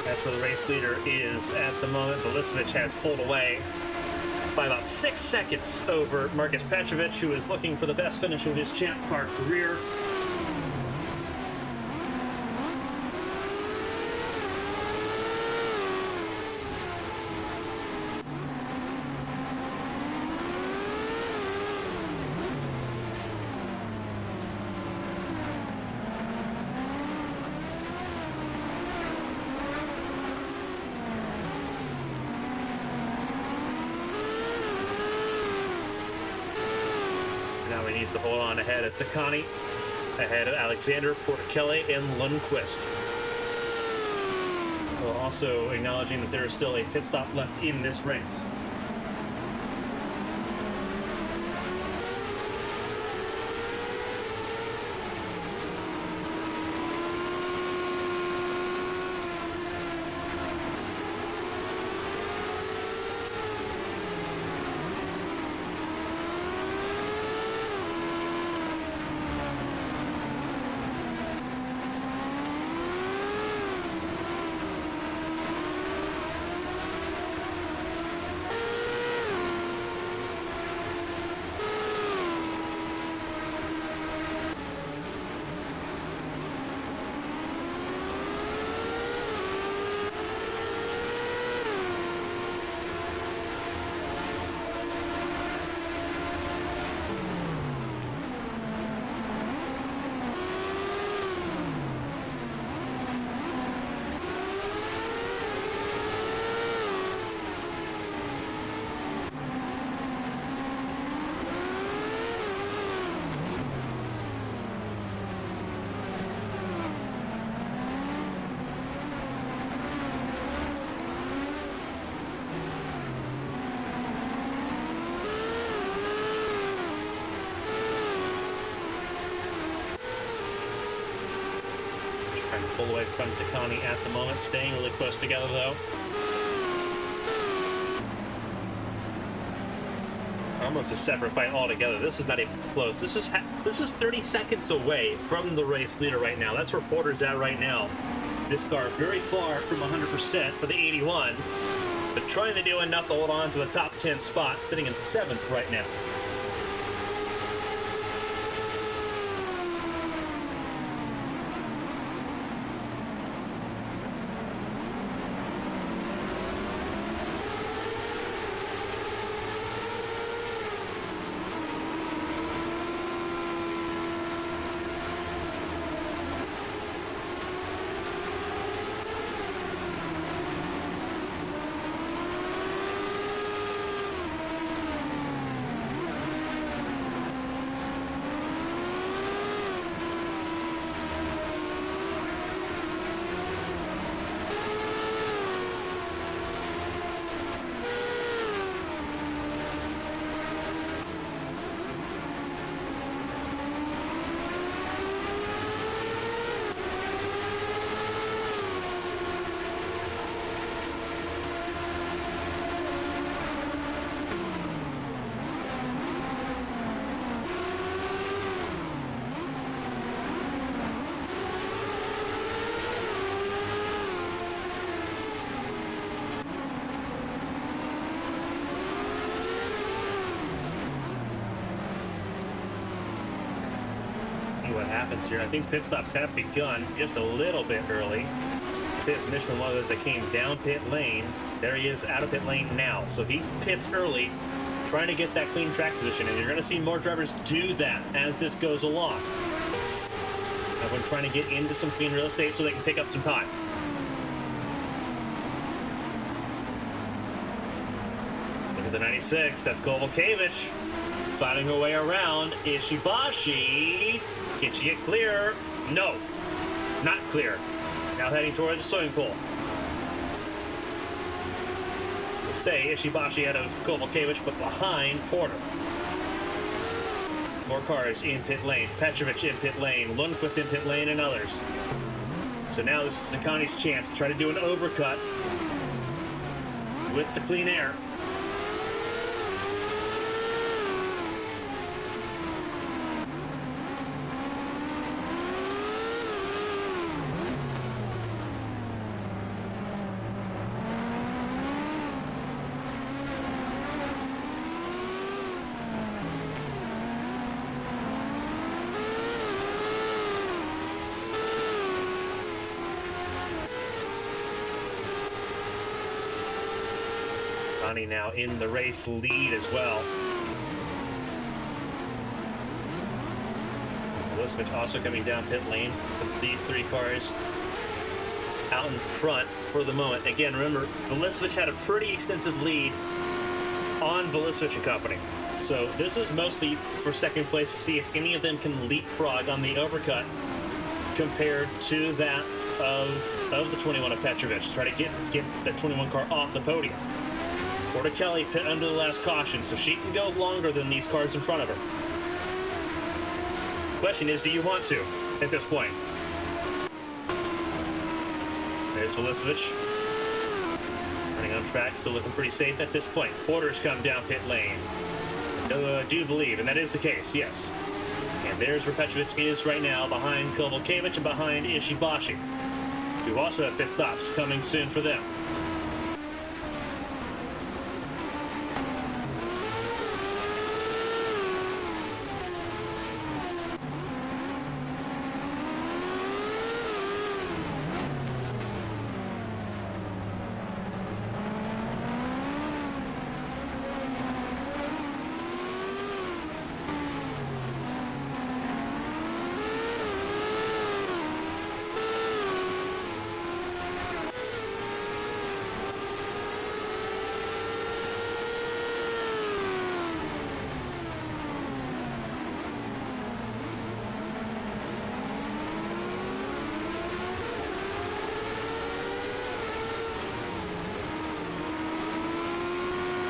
That's where the race leader is at the moment. Velicevic has pulled away by about 6 seconds over Marcus Petrovic, who is looking for the best finish of his Champ Car career. Now he needs to hold on ahead of Takani, ahead of Alexander, Portichelli, and Lundqvist. While also acknowledging that there is still a pit stop left in this race. Trying to pull away from Takani at the moment, staying really close together though. Almost a separate fight altogether. This is not even close. This is 30 seconds away from the race leader right now. That's where Porter's at right now. This car very far from 100% for the 81, but trying to do enough to hold on to a top 10 spot, sitting in 7th right now. What happens here. I think pit stops have begun just a little bit early. Pitts Michelin, one of those that came down pit lane. There he is out of pit lane now. So he pits early, trying to get that clean track position, and you're going to see more drivers do that as this goes along. Everyone trying to get into some clean real estate so they can pick up some time. Look at the 96. That's Kovalkiewicz fighting her way around. Ishibashi. Can she get clear? No, not clear. Now heading towards the swimming pool. Will stay Ishibashi out of Kovalkiewicz, but behind Porter. More cars in pit lane. Petrovic in pit lane. Lundqvist in pit lane, and others. So now this is Takani's chance to try to do an overcut with the clean air. Connie now in the race lead as well. Vulisevich also coming down pit lane. Puts these three cars out in front for the moment. Again, remember, Vulisevich had a pretty extensive lead on Vulisevich and company. So this is mostly for second place to see if any of them can leapfrog on the overcut compared to that of the 21 of Petrovic. Try to get the 21 car off the podium. Porticelli pit under the last caution, so she can go longer than these cars in front of her. Question is, do you want to at this point? There's Vulisevich. Running on track, still looking pretty safe at this point. Porter's come down pit lane. I do believe, and that is the case, yes. And there's where Petrovic is right now, behind Kovalkiewicz and behind Ishibashi. We also have pit stops coming soon for them.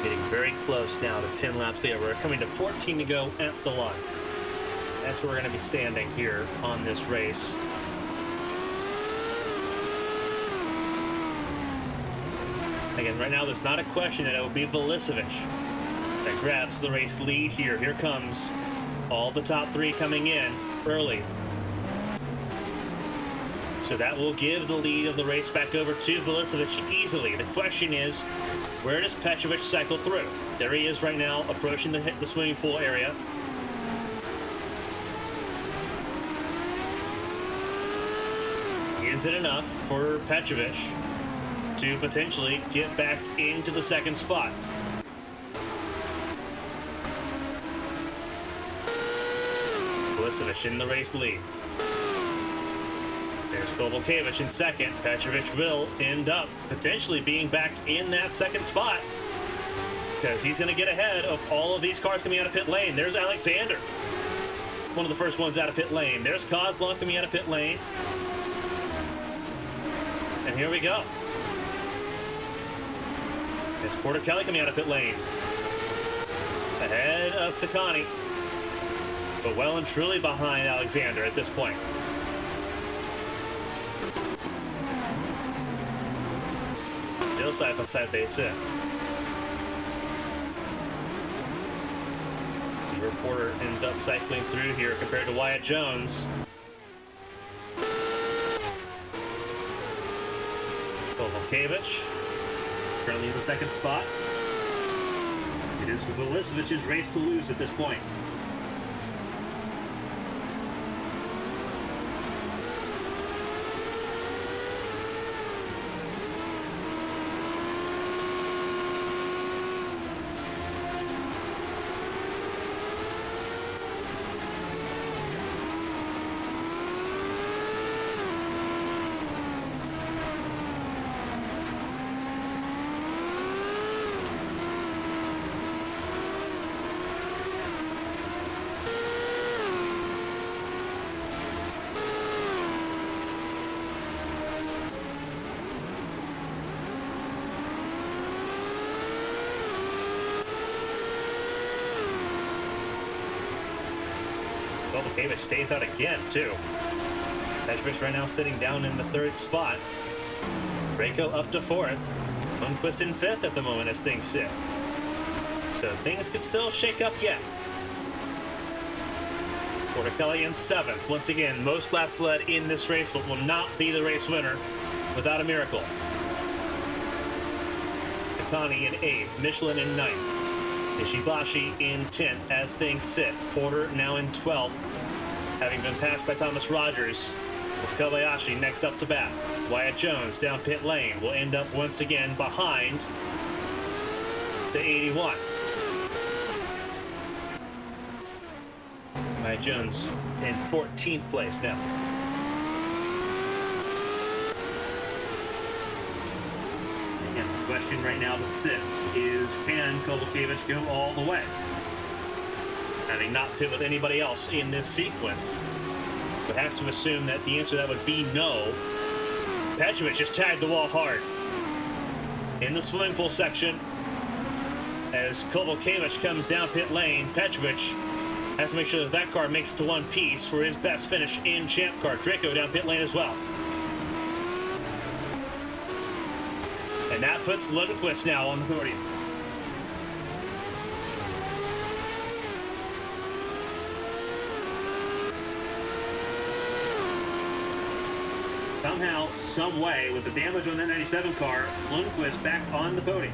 Getting very close now to 10 laps there. We're coming to 14 to go at the line. That's where we're going to be standing here on this race. Again, right now there's not a question that it will be Vulisevich that grabs the race lead here. Here comes all the top three coming in early. So that will give the lead of the race back over to Vulisevich easily. The question is, where does Petrovic cycle through? There he is right now, approaching the swimming pool area. Is it enough for Petrovic to potentially get back into the second spot? Vulisevich in the race lead. There's Kovalkiewicz in second. Petrovic will end up potentially being back in that second spot because he's going to get ahead of all of these cars coming out of pit lane. There's Alexander, one of the first ones out of pit lane. There's Kozlov coming out of pit lane. And here we go. There's Porticelli coming out of pit lane. Ahead of Takani, but well and truly behind Alexander at this point. Still side by side they sit. See where Porter ends up cycling through here compared to Wyatt Jones. Kovalkiewicz currently in the second spot. It is Vulisevic's race to lose at this point. Kovalkiewicz stays out again, too. Petrovic right now sitting down in the third spot. Draco up to fourth. Lundqvist in fifth at the moment as things sit. So things could still shake up yet. Porticelli in seventh. Once again, most laps led in this race, but will not be the race winner without a miracle. Takani in eighth. Michelin in ninth. Ishibashi in 10th as things sit. Porter now in 12th, having been passed by Thomas Rogers, with Kobayashi next up to bat. Wyatt Jones down pit lane will end up once again behind to 81. Mike Jones in 14th place now. And the question right now that sits is, can Kovalkiewicz go all the way? Having not pit with anybody else in this sequence, would have to assume that the answer to that would be no. Petrovic just tagged the wall hard in the swimming pool section. As Kovalkiewicz comes down pit lane, Petrovic has to make sure that that car makes it to one piece for his best finish in Champ Car. Draco down pit lane as well. And that puts Lundqvist now on the podium. Somehow, some way, with the damage on that 97 car, Lundqvist back on the podium.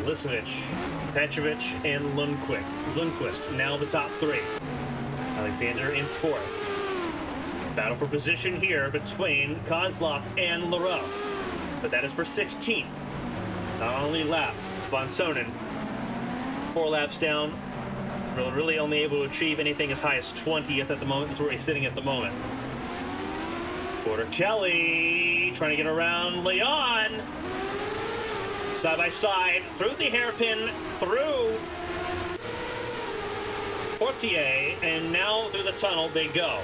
Lisevich, Petrovic, and Lundqvist now the top three. Alexander in fourth. Battle for position here between Kozlov and Leroux. But that is for 16th. Not only lap, Von Sonen, 4 laps down, really only able to achieve anything as high as 20th at the moment. That's where he's sitting at the moment. Porter Kelly trying to get around Leon. Side by side, through the hairpin, through Portier, and now through the tunnel they go.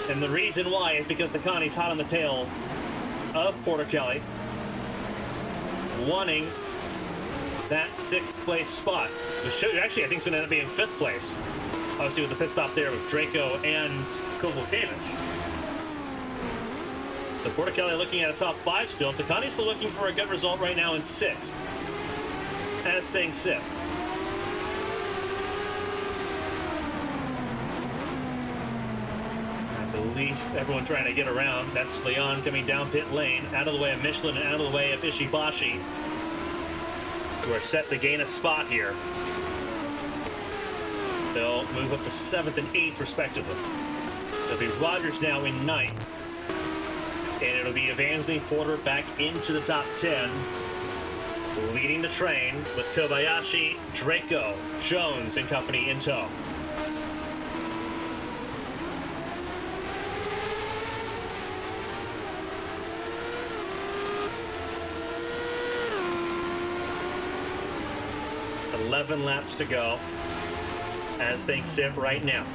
And the reason why is because Takani's hot on the tail of Porter Kelly, wanting that 6th place spot. Which actually I think is going to end up being 5th place. Obviously with the pit stop there with Draco and Kovalkiewicz. So Porter Kelly looking at a top 5 still. Takani's still looking for a good result right now in 6th. As things sit. I believe everyone trying to get around. That's Leon coming down pit lane, out of the way of Michelin and out of the way of Ishibashi, who are set to gain a spot here. They'll move up to 7th and 8th respectively. It'll be Rogers now in 9th. And it'll be Evangeline Porter back into the top 10, leading the train with Kobayashi, Draco, Jones, and company in tow. $11 laps to go as things sit right now.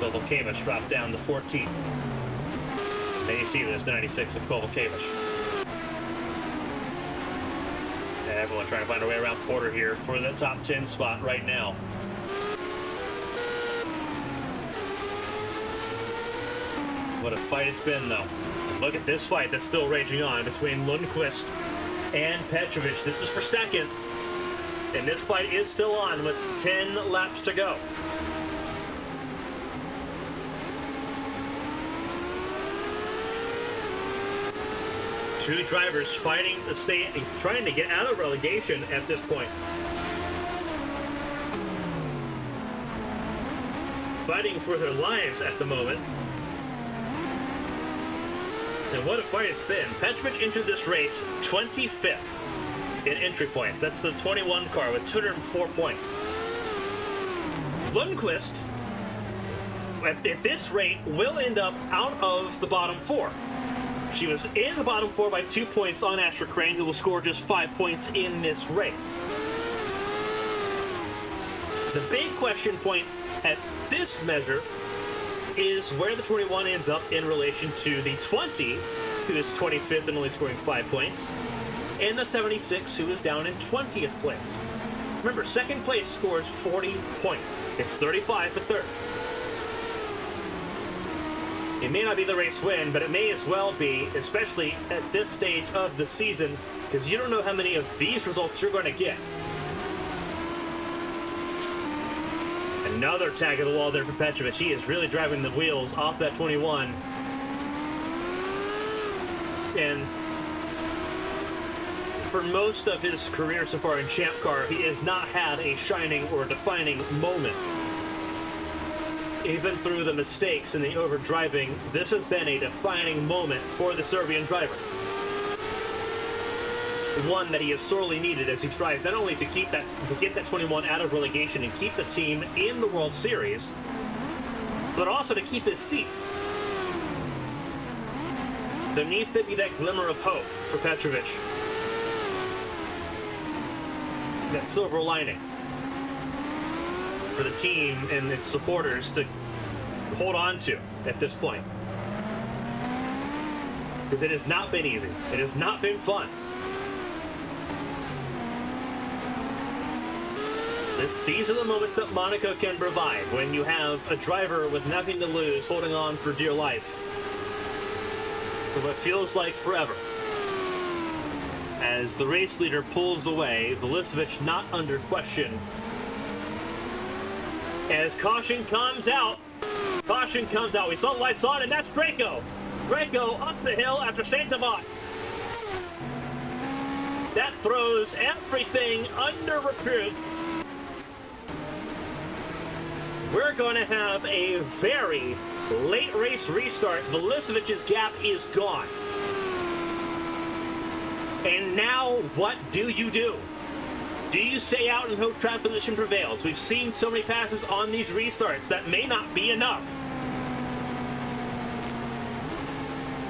Kovalkiewicz dropped down to 14th. And you see there's the 96 of Kovalkiewicz. And everyone trying to find a way around Porter here for the top 10 spot right now. What a fight it's been, though. And look at this fight that's still raging on between Lundqvist and Petrovic. This is for 2nd. And this fight is still on with 10 laps to go. Two drivers fighting to stay, trying to get out of relegation at this point. Fighting for their lives at the moment. And what a fight it's been. Petrovic entered this race 25th in entry points. That's the 21 car with 204 points. Lundqvist, at this rate, will end up out of the bottom 4. She was in the bottom 4 by 2 points on Asher Crane, who will score just 5 points in this race. The big question point at this measure is where the 21 ends up in relation to the 20, who is 25th and only scoring 5 points, and the 76, who is down in 20th place. Remember, 2nd place scores 40 points. It's 35 for 3rd. It may not be the race win, but it may as well be, especially at this stage of the season, because you don't know how many of these results you're going to get. Another tag of the wall there for Petrovic. He is really driving the wheels off that 21. And for most of his career so far in Champ Car, he has not had a shining or defining moment. Even through the mistakes and the overdriving, this has been a defining moment for the Serbian driver. One that he has sorely needed as he tries not only to get that 21 out of relegation and keep the team in the World Series, but also to keep his seat. There needs to be that glimmer of hope for Petrovic. That silver lining for the team and its supporters to hold on to at this point. Because it has not been easy. It has not been fun. These are the moments that Monaco can provide when you have a driver with nothing to lose holding on for dear life for what feels like forever. As the race leader pulls away, Velicevic not under question. As caution comes out, we saw the lights on, and that's Draco. Draco up the hill after Saint-Amant. That throws everything under recruit. We're going to have a very late race restart. Velicevic's gap is gone. And now, what do you do? Do you stay out and hope track position prevails? We've seen so many passes on these restarts that may not be enough.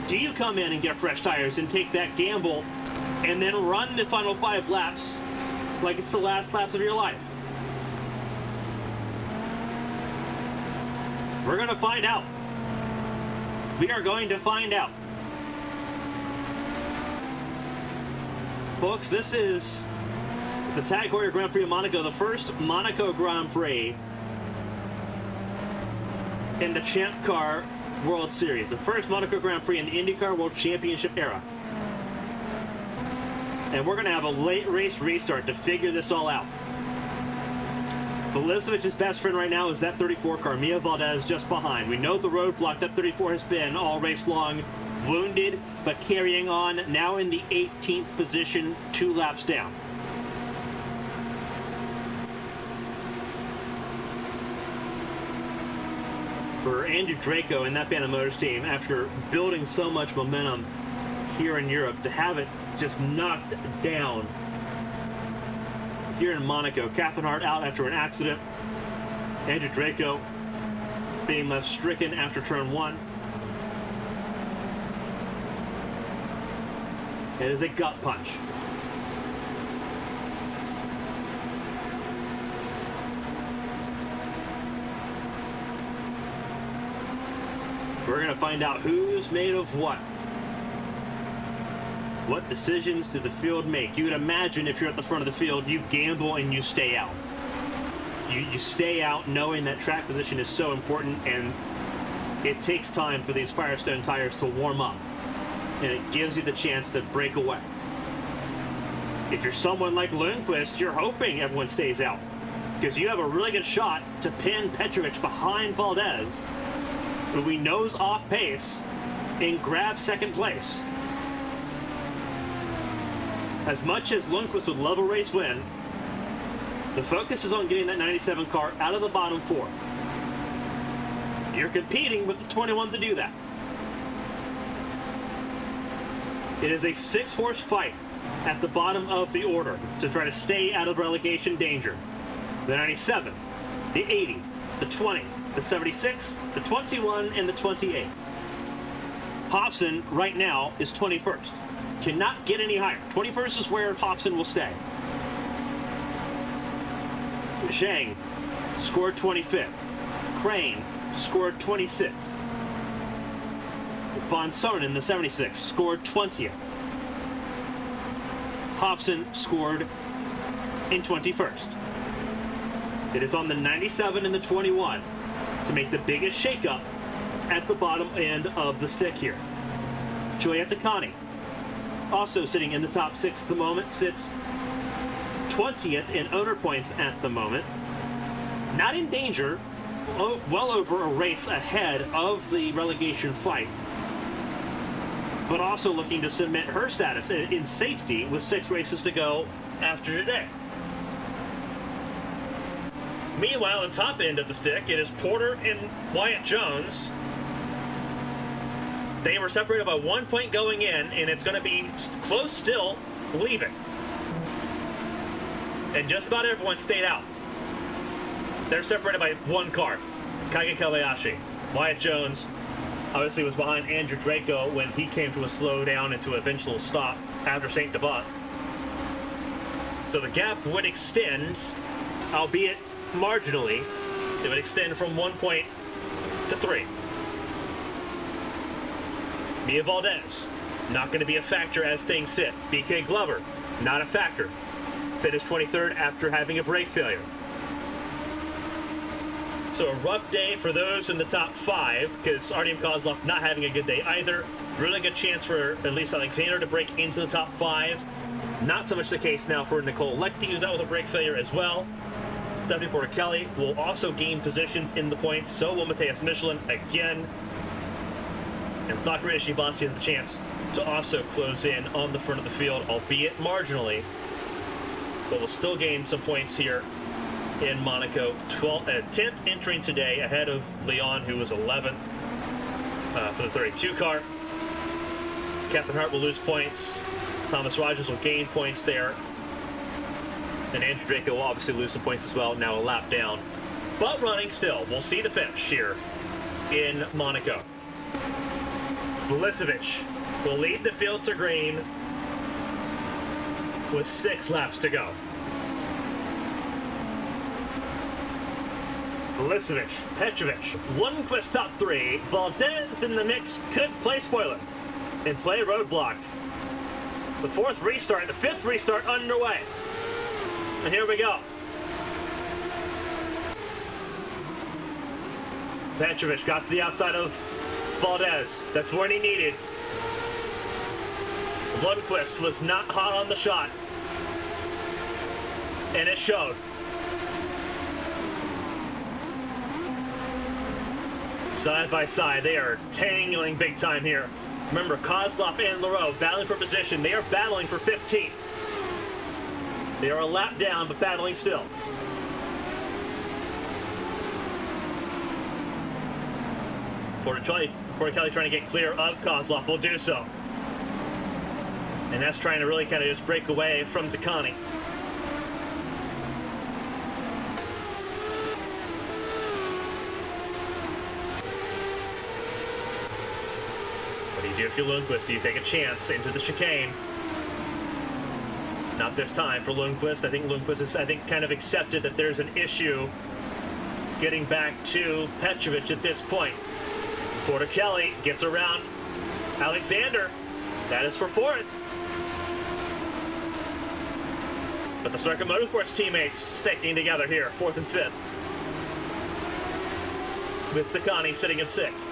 Do you come in and get fresh tires and take that gamble and then run the final 5 laps like it's the last laps of your life? We're going to find out. We are going to find out. Folks, this is the Tag Heuer Grand Prix of Monaco, the first Monaco Grand Prix in the Champ Car World Series, the first Monaco Grand Prix in the IndyCar World Championship era. And we're going to have a late race restart to figure this all out. Velicevic's best friend right now is that 34 car, Mia Valdez, just behind. We know the roadblock that 34 has been all race long, wounded, but carrying on, now in the 18th position, 2 laps down. For Andrew Draco and that Phantom Motors team, after building so much momentum here in Europe, to have it just knocked down here in Monaco. Catherine Hart out after an accident. Andrew Draco being left stricken after turn 1. It is a gut punch. We're going to find out who's made of what. What decisions did the field make? You would imagine if you're at the front of the field, you gamble and you stay out. You stay out knowing that track position is so important, and it takes time for these Firestone tires to warm up. And it gives you the chance to break away. If you're someone like Lundqvist, you're hoping everyone stays out, because you have a really good shot to pin Petrovic behind Valdez, who we know's off pace, and grab second place. As much as Lundqvist would love a race win, the focus is on getting that 97 car out of the bottom 4. You're competing with the 21 to do that. It is a 6-horse fight at the bottom of the order to try to stay out of relegation danger. The 97, the 80, the 20, the 76, the 21, and the 28. Hobson right now is 21st. Cannot get any higher. 21st is where Hobson will stay. Zhang scored 25th. Crane scored 26th. Von Sonnen, the 76, scored 20th. Hobson scored in 21st. It is on the 97 and the 21 to make the biggest shakeup at the bottom end of the stick here. Giulietta Cani, also sitting in the top 6 at the moment, sits 20th in owner points at the moment. not in danger, well over a race ahead of the relegation fight, but also looking to cement her status in safety with 6 races to go after today. Meanwhile, on top end of the stick, it is Porter and Wyatt Jones. They were separated by 1 point going in, and it's going to be close still leaving. And just about everyone stayed out. They're separated by 1 car. Kage Kobayashi. Wyatt Jones obviously was behind Andrew Draco when he came to a slow down and to an eventual stop after St. Devat. So the gap would extend, albeit marginally. It would extend from 1 point to 3. Mia Valdez, not going to be a factor as things sit. BK Glover, not a factor. Finished 23rd after having a brake failure. So a rough day for those in the top 5, because Artyom Kozlov not having a good day either. Really good chance for at least Alexander to break into the top 5. Not so much the case now for Nicole Leckie, who's out with a brake failure as well. Stephanie Porter-Kelly will also gain positions in the points. So will Mateus Michelin again. And Sakura Ishibasi has the chance to also close in on the front of the field, albeit marginally. But will still gain some points here in Monaco. 10th entering today ahead of Leon, who was 11th for the 32 car. Catherine Hart will lose points. Thomas Rogers will gain points there. And Andrew Draco will obviously lose some points as well, now a lap down. But running still. We'll see the finish here in Monaco. Vulicevic will lead the field to green with 6 laps to go. Vulicevic, Petrovic, Lundqvist top 3. Valdez in the mix could play spoiler and play roadblock. The 4th restart, the 5th restart underway. And here we go. Petrovic got to the outside of Valdez. That's what he needed. Lundqvist was not hot on the shot. And it showed. Side by side, they are tangling big time here. Remember, Kozlov and Leroux battling for position. They are battling for 15th. They are a lap down, but battling still. Porter-Kelly trying to get clear of Kozlov will do so. And that's trying to really kind of just break away from Takani. What do you do if you're Lundqvist? Do you take a chance into the chicane? Not this time for Lundqvist. I think Lundqvist has, kind of accepted that there's an issue getting back to Petrovic at this point. Porter-Kelly gets around Alexander. That is for 4th. But the Starker Motorsports teammates sticking together here, 4th and 5th. With Takani sitting in 6th.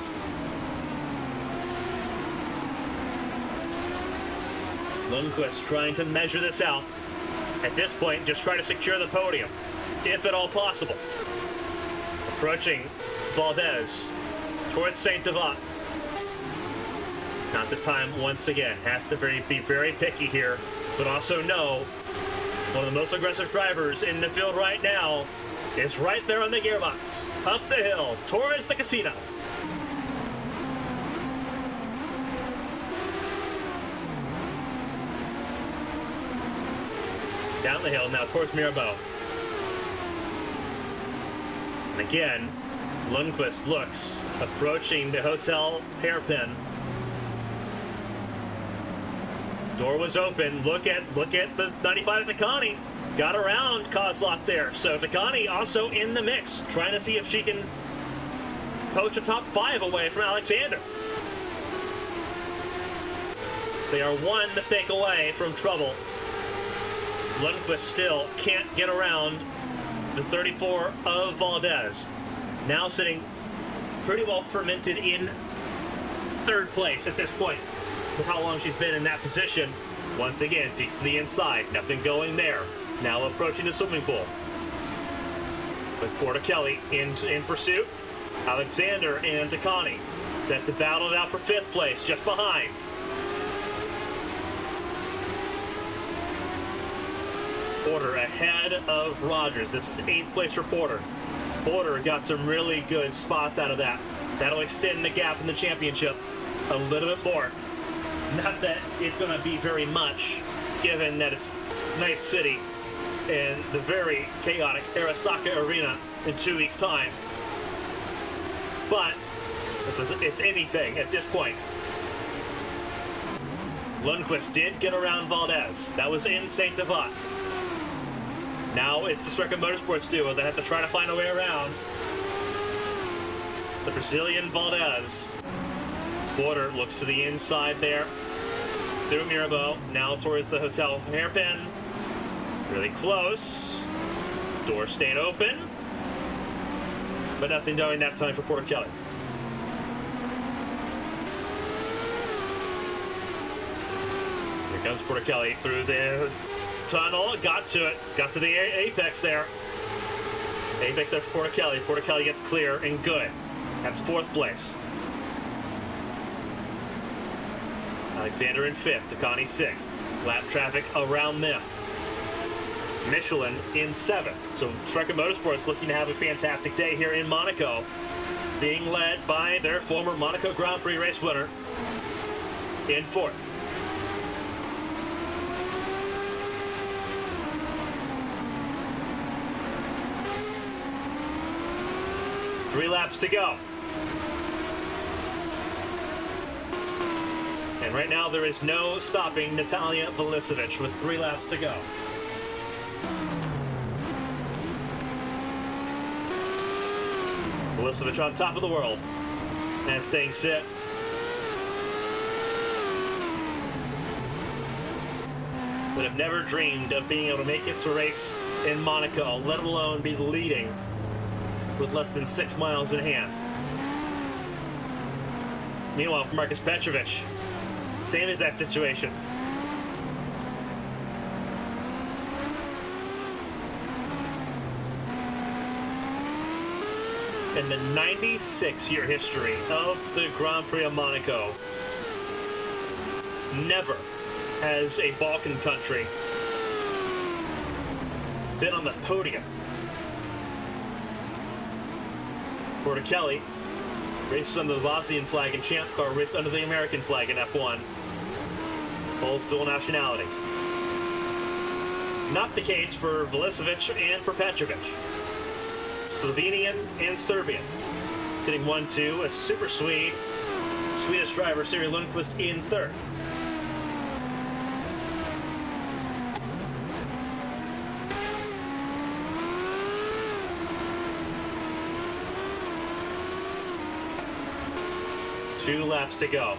Lundqvist trying to measure this out. At this point, just try to secure the podium, if at all possible. Approaching Valdez towards St. Devat. Not this time, once again. Has to be very picky here, but also know one of the most aggressive drivers in the field right now is right there on the gearbox. Up the hill, towards the casino. Down the hill now towards Mirabeau. And again, Lundqvist looks, approaching the hotel hairpin. Door was open. Look at the 95 Takani. Got around Kozlov there. So Takani also in the mix, trying to see if she can poach a top 5 away from Alexander. They are 1 mistake away from trouble. Lundqvist still can't get around the 34 of Valdez. Now sitting pretty well fermented in 3rd place at this point. With how long she's been in that position. Once again, peeks to the inside. Nothing going there. Now approaching the swimming pool. with Porter Kelly in pursuit. Alexander and Takani set to battle it out for 5th place, just behind. Porter ahead of Rogers. This is 8th place for Porter. Porter got some really good spots out of that. That'll extend the gap in the championship a little bit more. Not that it's going to be very much, given that it's Night City and the very chaotic Arasaka Arena in 2 weeks' time. But it's anything at this point. Lundqvist did get around Valdez. That was in Saint Devat. Now it's the Striker Motorsports duo that have to try to find a way around the Brazilian Valdez. Porter looks to the inside there. Through Mirabeau, now towards the hotel hairpin. Really close. Door staying open. But nothing doing that time for Porter Kelly. Here comes Porter Kelly through the tunnel. Got to it. Got to the apex there. Apex there for Porter Kelly. Porter Kelly gets clear and good. That's 4th place. Alexander in 5th. Takani 6th. Lap traffic around them. Michelin in 7th. So Striker Motorsports looking to have a fantastic day here in Monaco, being led by their former Monaco Grand Prix race winner in 4th. Three laps to go. And right now there is no stopping Natalia Velicevic with 3 laps to go. Velicevic on top of the world as things sit. Would have never dreamed of being able to make it to race in Monaco, let alone be leading with less than 6 miles in hand. Meanwhile, for Marcus Petrovic, same as that situation. In the 96-year history of the Grand Prix of Monaco, never has a Balkan country been on the podium. Porter Kelly races under the Bosnian flag in Champ Car, raced under the American flag in F1. Holds dual nationality. Not the case for Velicevic and for Petrovic. Slovenian and Serbian. Sitting 1-2, a super Swede. Swedish driver Siri Lundqvist in 3rd. Two laps to go.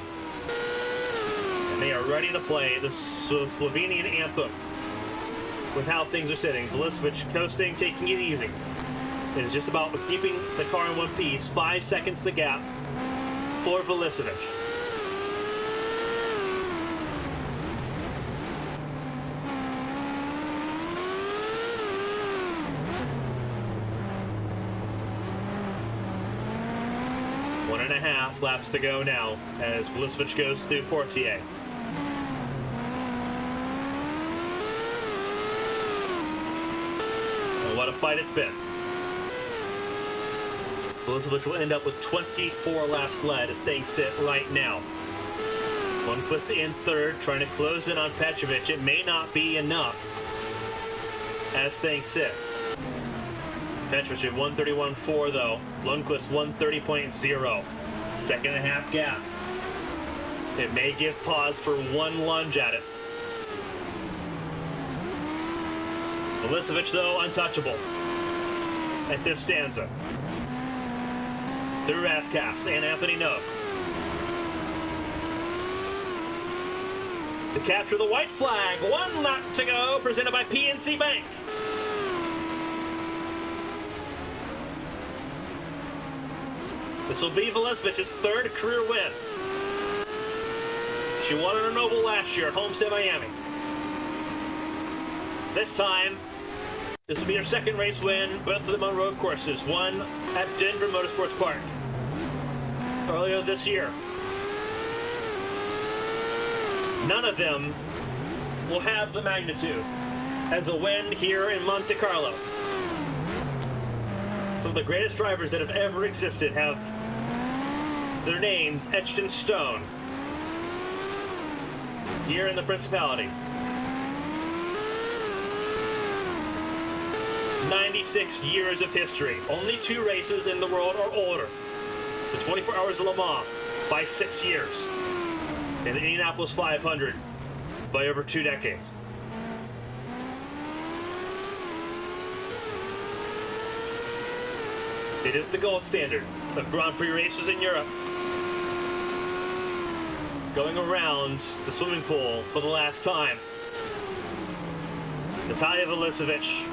And they are ready to play the Slovenian anthem with how things are sitting. Velicevic coasting, taking it easy. It is just about keeping the car in one piece. 5 seconds the gap for Velicevic. One and a half laps to go now as Velicevic goes through Portier. And what a fight it's been. Velicevic will end up with 24 laps led as things sit right now. Lundqvist in 3rd, trying to close in on Petrovic. It may not be enough as things sit. Petrovic at 131.4 though. Lundqvist 130.0. Second and a half gap. It may give pause for one lunge at it. Velicevic though, untouchable at this stanza. Through Raskas and Anthony Noak. To capture the white flag, 1 lap to go, presented by PNC Bank. This will be Velicevic's 3rd career win. She won in an oval last year at Homestead, Miami. This time, This will be your second race win, both of them on road courses. One at Denver Motorsports Park earlier this year. None of them will have the magnitude as a win here in Monte-Carlo. Some of the greatest drivers that have ever existed have their names etched in stone here in the Principality. 96 years of history. Only 2 races in the world are older. The 24 Hours of Le Mans by 6 years. And the Indianapolis 500 by over 2 decades. It is the gold standard of Grand Prix races in Europe. Going around the swimming pool for the last time. Natalia Vulesovic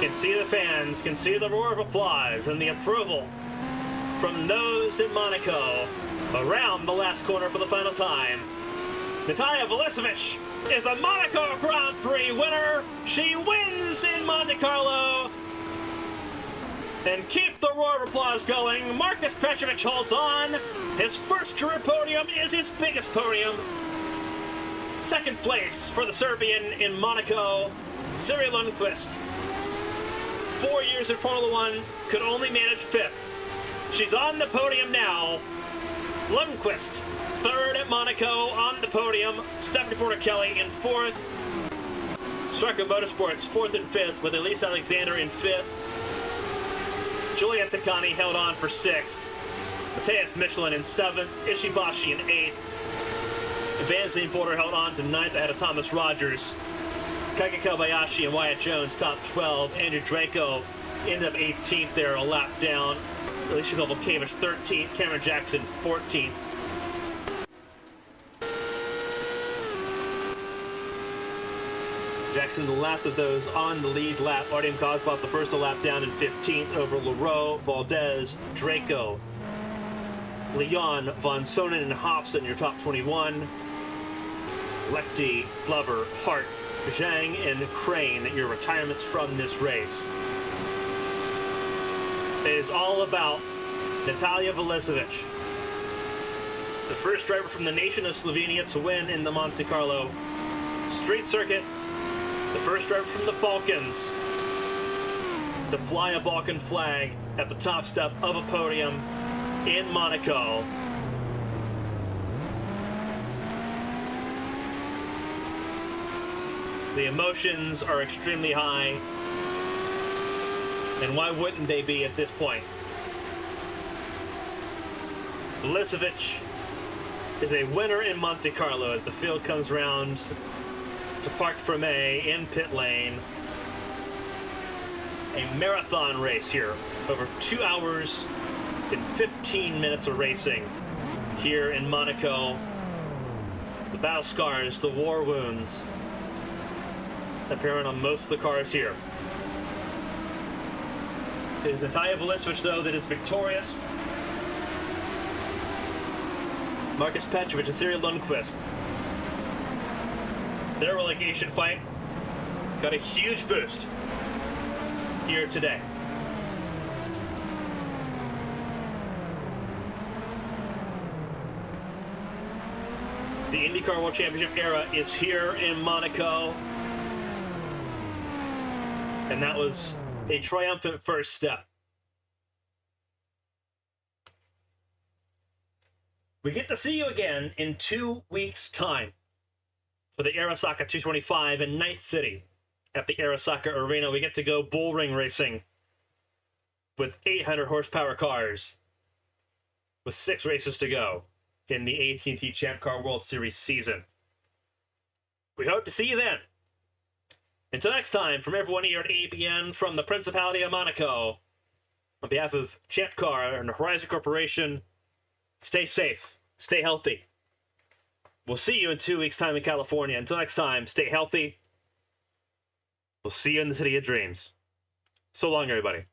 can see the fans, can see the roar of applause and the approval from those in Monaco around the last corner for the final time. Natalia Vulesovic is a Monaco Grand Prix winner. She wins in Monte-Carlo. And keep the roar of applause going. Marcus Petrovic holds on. His first career podium is his biggest podium. Second place for the Serbian in Monaco, Cyril Lundqvist. 4 years in Formula One, could only manage 5th. She's on the podium now. Lundqvist, 3rd at Monaco, on the podium. Stephanie Porter-Kelly in 4th. Striker Motorsports 4th and 5th, with Elise Alexander in 5th. Juliette Takani held on for 6th. Matthias Michelin in 7th. Ishibashi in 8th. Van Zandvoorter held on to 9th ahead of Thomas Rogers. Kaika Kobayashi and Wyatt Jones top 12. Andrew Draco ended up 18th there, a lap down. Alicia Kovalkiewicz 13th. Cameron Jackson 14th. Jackson, the last of those on the lead lap. Artem Kozlov, the first a lap down in 15th over Leroux, Valdez, Draco, Leon, Von Sonnen, and Hofson, your top 21. Lechty, Glover, Hart, Zhang, and Crane, your retirements from this race. It is all about Natalia Vulesovic, the first driver from the nation of Slovenia to win in the Monte-Carlo street circuit, the first driver from the Balkans to fly a Balkan flag at the top step of a podium in Monaco. The emotions are extremely high, and why wouldn't they be at this point? Vulesovic is a winner in Monte-Carlo as the field comes around to Parc Fermé in pit lane. A marathon race here, over 2 hours and 15 minutes of racing here in Monaco. The battle scars, the war wounds, apparent on most of the cars here. It is Natalia Vulesovic, though, that is victorious. Marcus Petrovic and Cyril Lundqvist, their relegation fight got a huge boost here today. The IndyCar World Championship era is here in Monaco, and that was a triumphant first step. We get to see you again in 2 weeks' time for the Arasaka 225 in Night City at the Arasaka Arena. We get to go bull ring racing with 800 horsepower cars with 6 races to go in the AT&T Champ Car World Series season. We hope to see you then. Until next time, from everyone here at ABN, from the Principality of Monaco, on behalf of Champ Car and Horizon Corporation, stay safe, stay healthy. We'll see you in 2 weeks' time in California. Until next time, stay healthy. We'll see you in the City of Dreams. So long, everybody.